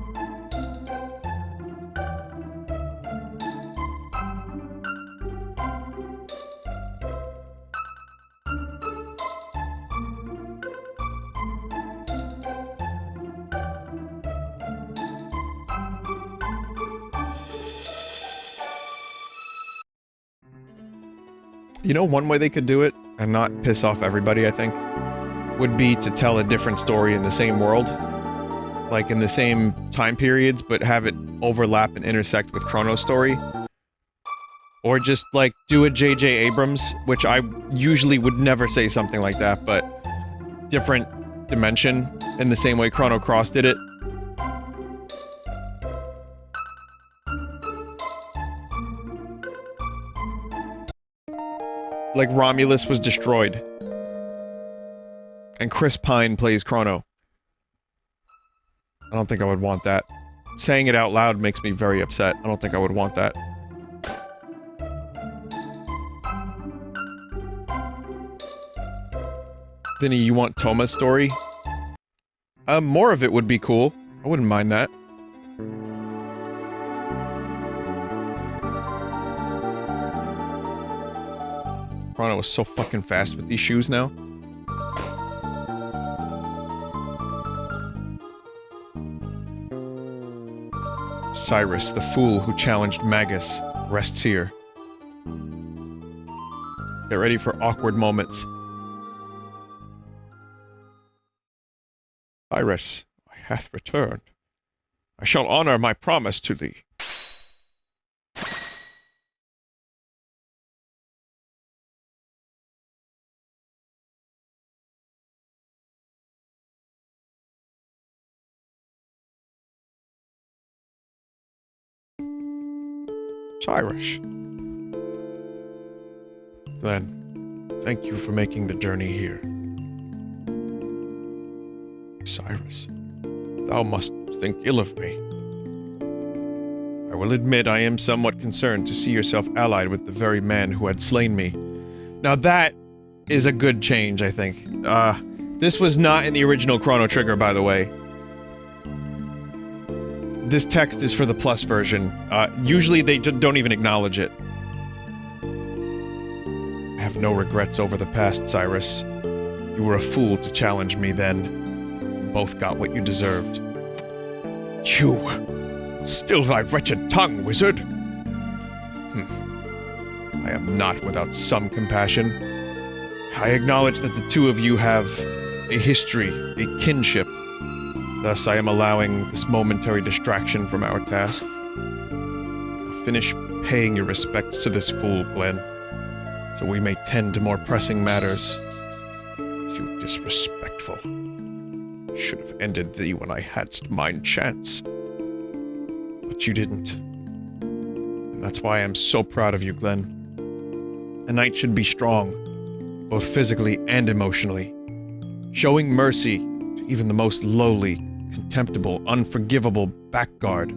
You know, one way they could do it, and not piss off everybody, I think, would be to tell a different story in the same world. Like, in the same time periods, but have it overlap and intersect with Chrono's story. Or just, like, do a J.J. Abrams, which I usually would never say something like that, but... different dimension, in the same way Chrono Cross did it. Like, Romulus was destroyed. And Chris Pine plays Chrono. I don't think I would want that. Saying it out loud makes me very upset. I don't think I would want that. Vinny, you want Toma's story? More of it would be cool. I wouldn't mind that. Chrono is so fucking fast with these shoes now. Cyrus, the fool who challenged Magus, rests here. Get ready for awkward moments. Cyrus, I hath returned. I shall honor my promise to thee. Cyrus. Then, thank you for making the journey here. Cyrus, thou must think ill of me. I will admit I am somewhat concerned to see yourself allied with the very man who had slain me. Now that is a good change, I think. This was not in the original Chrono Trigger, by the way. This text is for the Plus version. Usually they don't even acknowledge it. have no regrets over the past, Cyrus. You were a fool to challenge me then. You both got what you deserved. You! Still thy wretched tongue, wizard! I am not without some compassion. I acknowledge that the two of you have a history, a kinship. Thus, I am allowing this momentary distraction from our task. Now finish paying your respects to this fool, Glenn, so we may tend to more pressing matters. You disrespectful. Should have ended thee when I hadst mine chance. But you didn't. And that's why I'm so proud of you, Glenn. A knight should be strong, both physically and emotionally. Showing mercy to even the most lowly, contemptible, unforgivable blackguard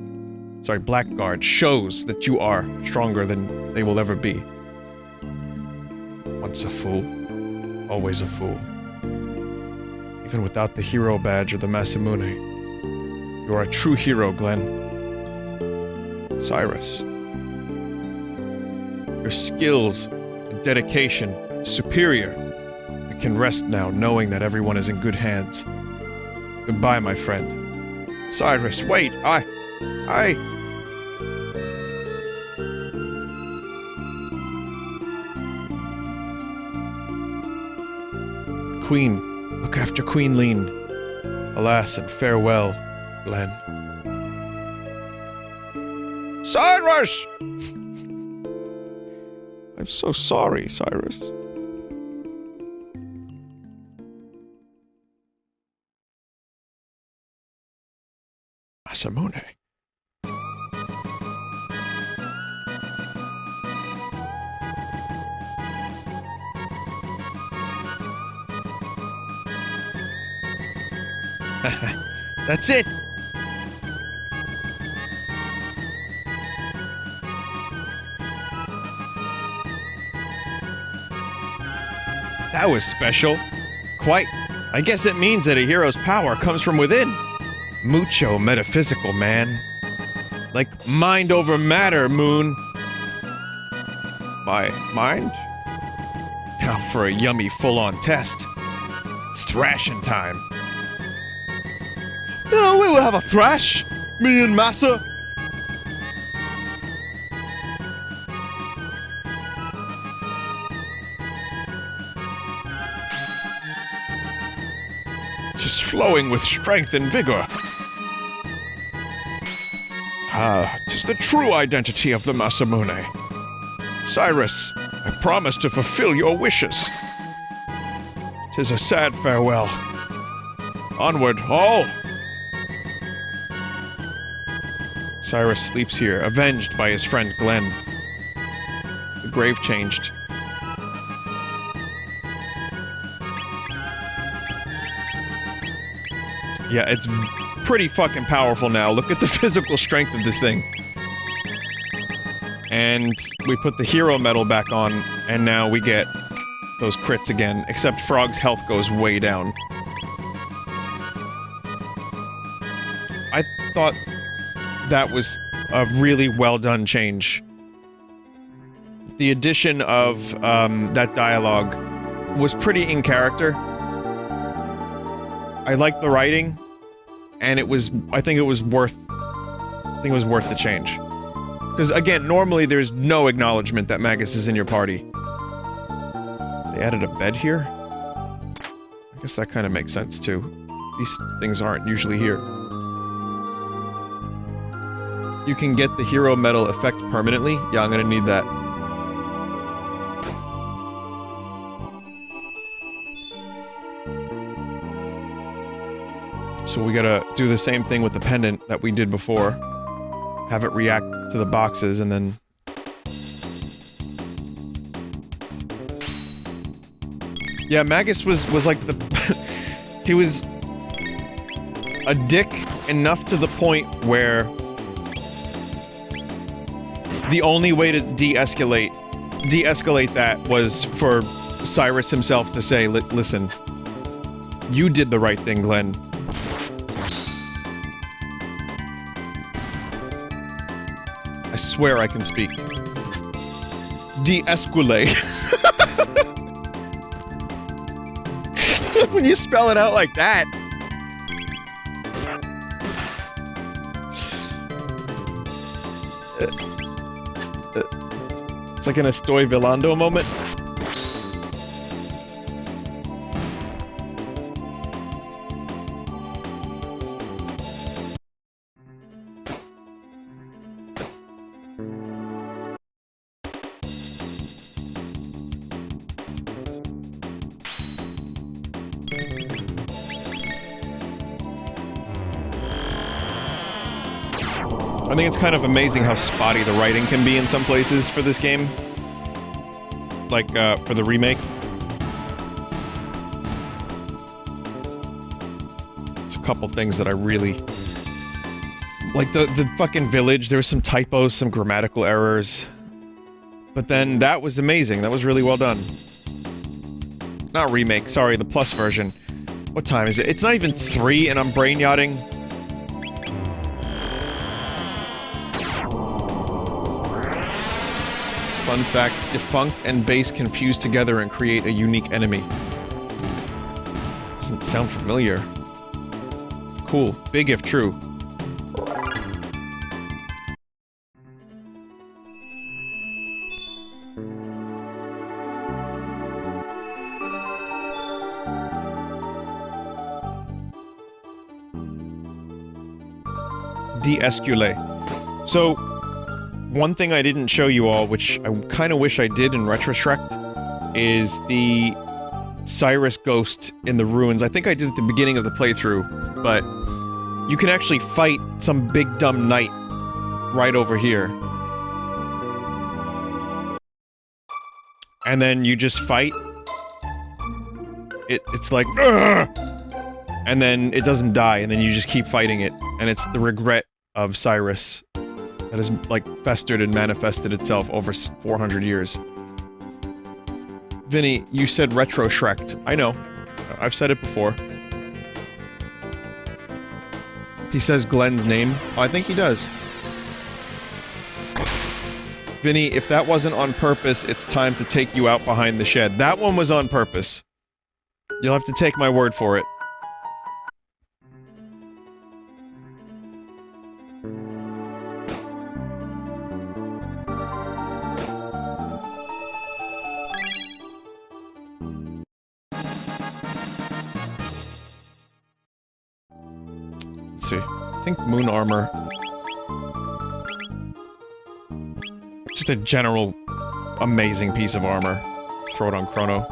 shows that you are stronger than they will ever be. Once a fool, always a fool. Even without the hero badge or the Masamune, you are a true hero, Glenn. Cyrus. Your skills and dedication is superior. I can rest now knowing that everyone is in good hands. Goodbye, my friend. Cyrus, wait, Queen, look after Queen Lean. Alas and farewell, Glenn. Cyrus! I'm so sorry, Cyrus. Masamune. That's it! That was special. Quite. I guess it means that a hero's power comes from within. Mucho metaphysical, man. Like mind over matter, Moon. My mind? Now for a yummy full-on test. It's thrashing time. You know, we will have a thrash, me and Massa. Just flowing with strength and vigor. Ah, 'tis the true identity of the Masamune. Cyrus, I promise to fulfill your wishes. 'Tis a sad farewell. Onward, all! Cyrus sleeps here, avenged by his friend Glenn. The grave changed. Yeah, it's pretty fucking powerful now. Look at the physical strength of this thing. And we put the hero medal back on, and now we get those crits again, except Frog's health goes way down. I thought that was a really well done change. The addition of that dialogue was pretty in character. I liked the writing, and I think it was worth the change. Because again, normally there's no acknowledgement that Magus is in your party. They added a bed here? I guess that kind of makes sense too. These things aren't usually here. You can get the hero medal effect permanently? Yeah, I'm gonna need that. So we gotta do the same thing with the pendant that we did before. Have it react to the boxes and then... Yeah, Magus was like the... he was... a dick enough to the point where... the only way to de-escalate that was for Cyrus himself to say, listen, you did the right thing, Glenn. I swear I can speak. De-escalate. When you spell it out like that. It's like an Estoy Villando moment. I think it's kind of amazing how spotty the writing can be in some places for this game. Like, for the remake. It's a couple things that I really... Like, the fucking village, there was some typos, some grammatical errors. But then, that was amazing. That was really well done. Not remake, sorry, the plus version. What time is it? It's not even 3 and I'm brain yachting. Fun fact, defunct and base confuse together and create a unique enemy. Doesn't sound familiar. It's cool. Big if true. De-escule. So, one thing I didn't show you all, which I kind of wish I did in retrospect, is the Cyrus ghost in the ruins. I think I did at the beginning of the playthrough, but you can actually fight some big dumb knight right over here. And then you just fight. It's like, "Ugh!" And then it doesn't die, and then you just keep fighting it. And it's the regret of Cyrus that has, like, festered and manifested itself over 400 years. Vinny, you said retro-shreked. I know. I've said it before. He says Glenn's name. Oh, I think he does. Vinny, if that wasn't on purpose, it's time to take you out behind the shed. That one was on purpose. You'll have to take my word for it. Let's see. I think moon armor. Just a general amazing piece of armor. Throw it on Chrono.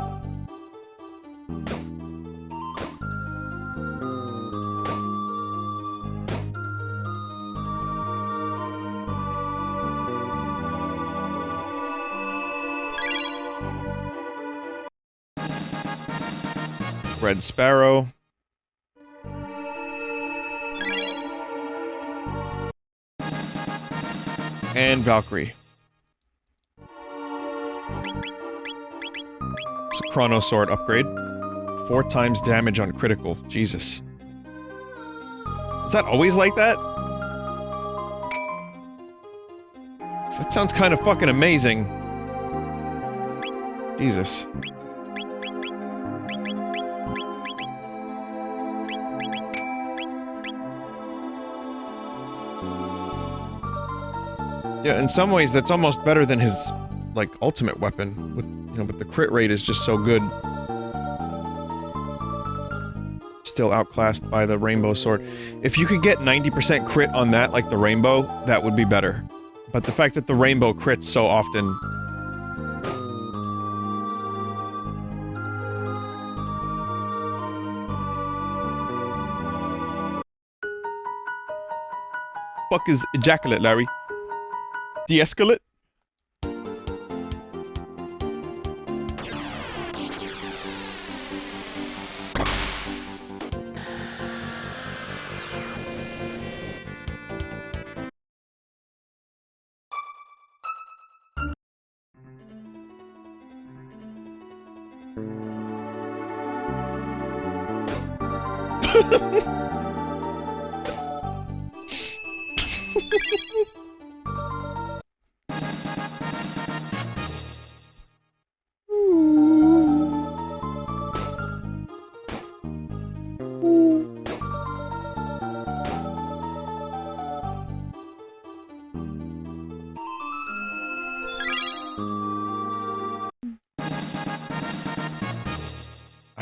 Red Sparrow. And Valkyrie. It's a Chrono Sword upgrade. 4 times damage on critical. Jesus. Is that always like that? That sounds kind of fucking amazing. Jesus. Yeah, in some ways that's almost better than his, like, ultimate weapon, with, you know, but the crit rate is just so good. Still outclassed by the rainbow sword. If you could get 90% crit on that, like the rainbow, that would be better. But the fact that the rainbow crits so often... Fuck is ejaculate, Larry? De-escalate?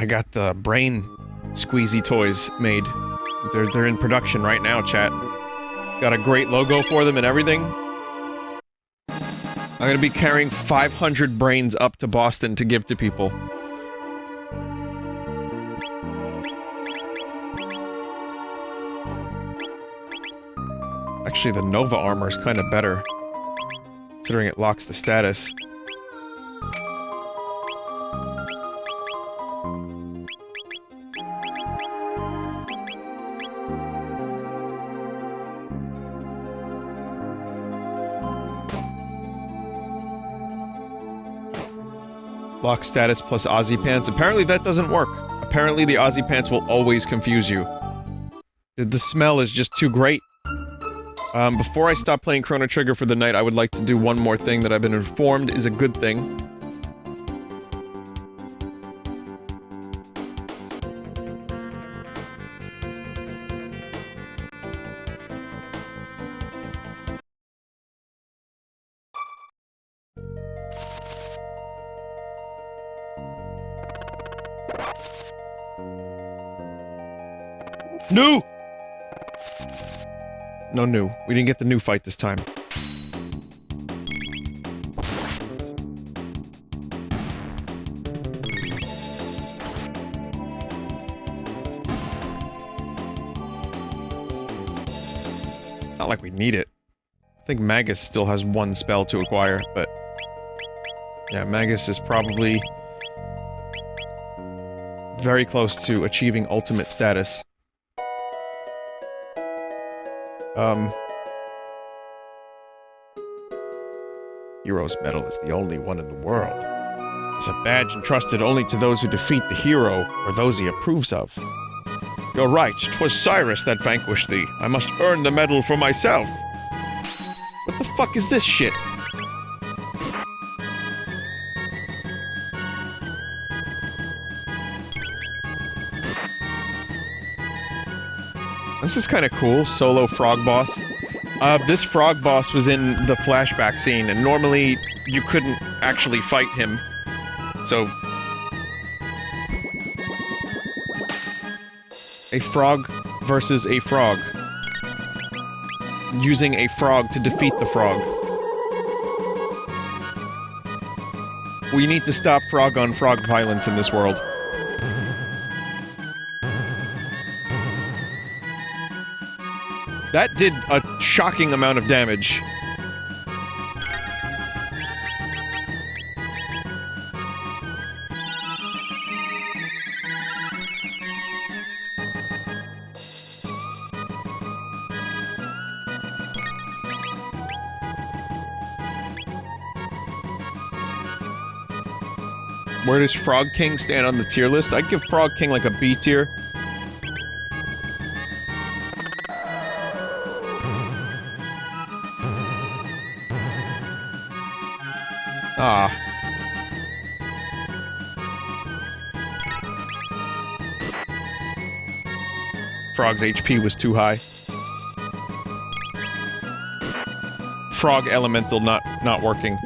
I got the brain squeezy toys made. They're in production right now, chat. Got a great logo for them and everything. I'm gonna be carrying 500 brains up to Boston to give to people. Actually, the Nova armor is kind of better, considering it locks the status. Lock status plus Aussie pants. Apparently that doesn't work. Apparently the Aussie pants will always confuse you. The smell is just too great. Before I stop playing Chrono Trigger for the night, I would like to do one more thing that I've been informed is a good thing. New! No new. We didn't get the new fight this time. Not like we need it. I think Magus still has one spell to acquire, but... yeah, Magus is probably... very close to achieving ultimate status. Hero's Medal is the only one in the world. It's a badge entrusted only to those who defeat the hero, or those he approves of. You're right, 'twas Cyrus that vanquished thee. I must earn the medal for myself. What the fuck is this shit? This is kinda cool, solo frog boss. This frog boss was in the flashback scene, and normally you couldn't actually fight him. So... a frog versus a frog. Using a frog to defeat the frog. We need to stop frog-on-frog violence in this world. That did a shocking amount of damage. Where does Frog King stand on the tier list? I'd give Frog King like a B tier. Ah. Frog's HP was too high. Frog Elemental not working.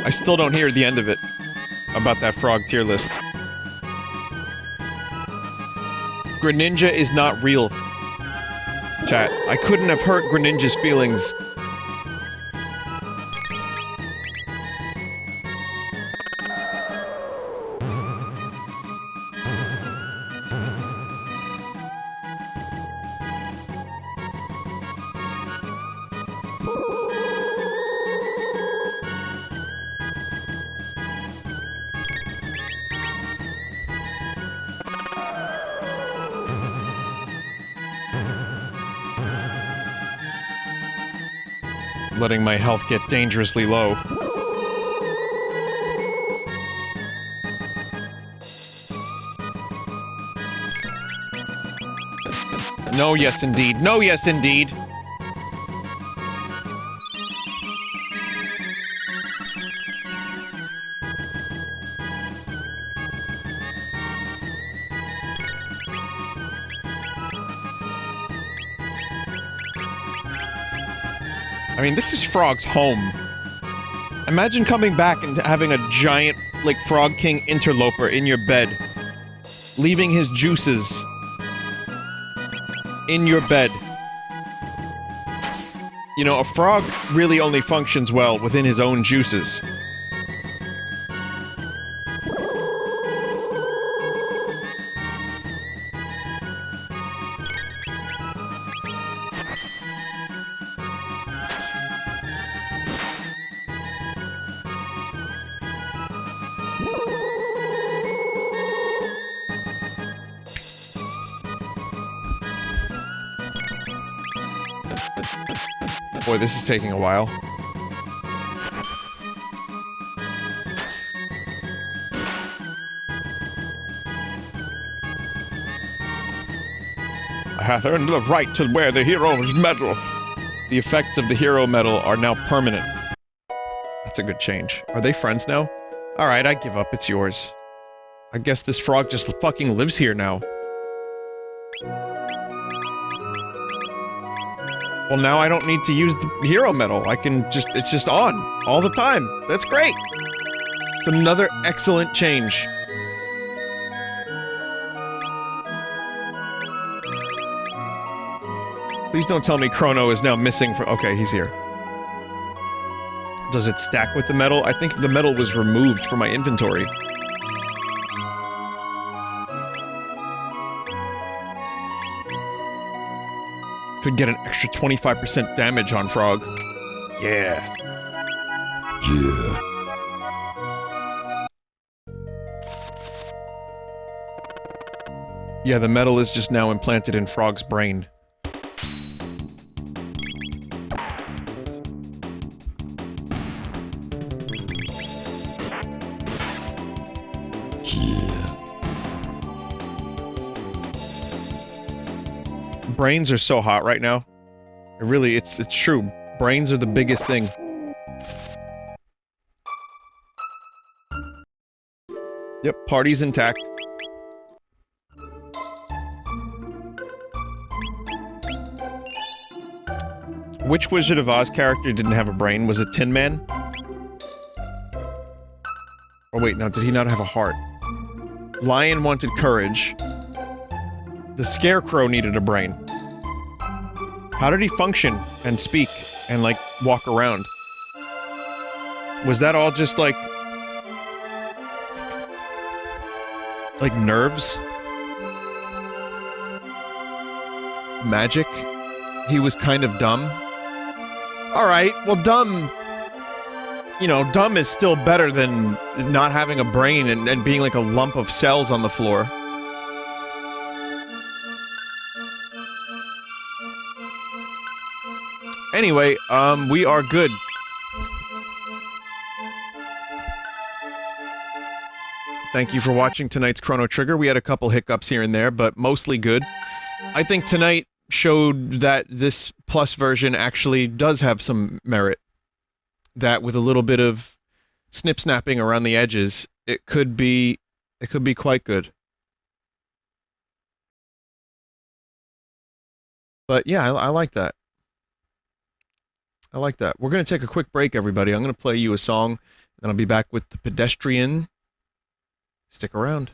I still don't hear the end of it. About that frog tier list. Greninja is not real. Chat, I couldn't have hurt Greninja's feelings. Letting my health get dangerously low. No, yes indeed. No, yes indeed. I mean, this is Frog's home. Imagine coming back and having a giant, like, Frog King interloper in your bed. Leaving his juices in your bed. You know, a frog really only functions well within his own juices. Boy, this is taking a while. I hath earned the right to wear the hero's medal. The effects of the hero medal are now permanent. That's a good change. Are they friends now? Alright, I give up. It's yours. I guess this frog just fucking lives here now. Well, now I don't need to use the hero medal. I can just- it's just on. All the time. That's great! It's another excellent change. Please don't tell me Chrono is now missing from- okay, he's here. Does it stack with the medal? I think the medal was removed from my inventory. Could get an extra 25% damage on Frog. Yeah. Yeah. Yeah, the metal is just now implanted in Frog's brain. Brains are so hot right now. It really, it's true. Brains are the biggest thing. Yep, party's intact. Which Wizard of Oz character didn't have a brain? Was it Tin Man? Oh wait, no, did he not have a heart? Lion wanted courage. The Scarecrow needed a brain. How did he function and speak and, like, walk around? Was that all just, like... nerves? Magic? He was kind of dumb? Alright, well dumb... You know, dumb is still better than not having a brain and being like a lump of cells on the floor. Anyway, we are good. Thank you for watching tonight's Chrono Trigger. We had a couple hiccups here and there, but mostly good. I think tonight showed that this Plus version actually does have some merit. That with a little bit of snip-snapping around the edges, it could be quite good. But yeah, I like that. I like that. We're going to take a quick break, everybody. I'm going to play you a song, and I'll be back with the pedestrian. Stick around.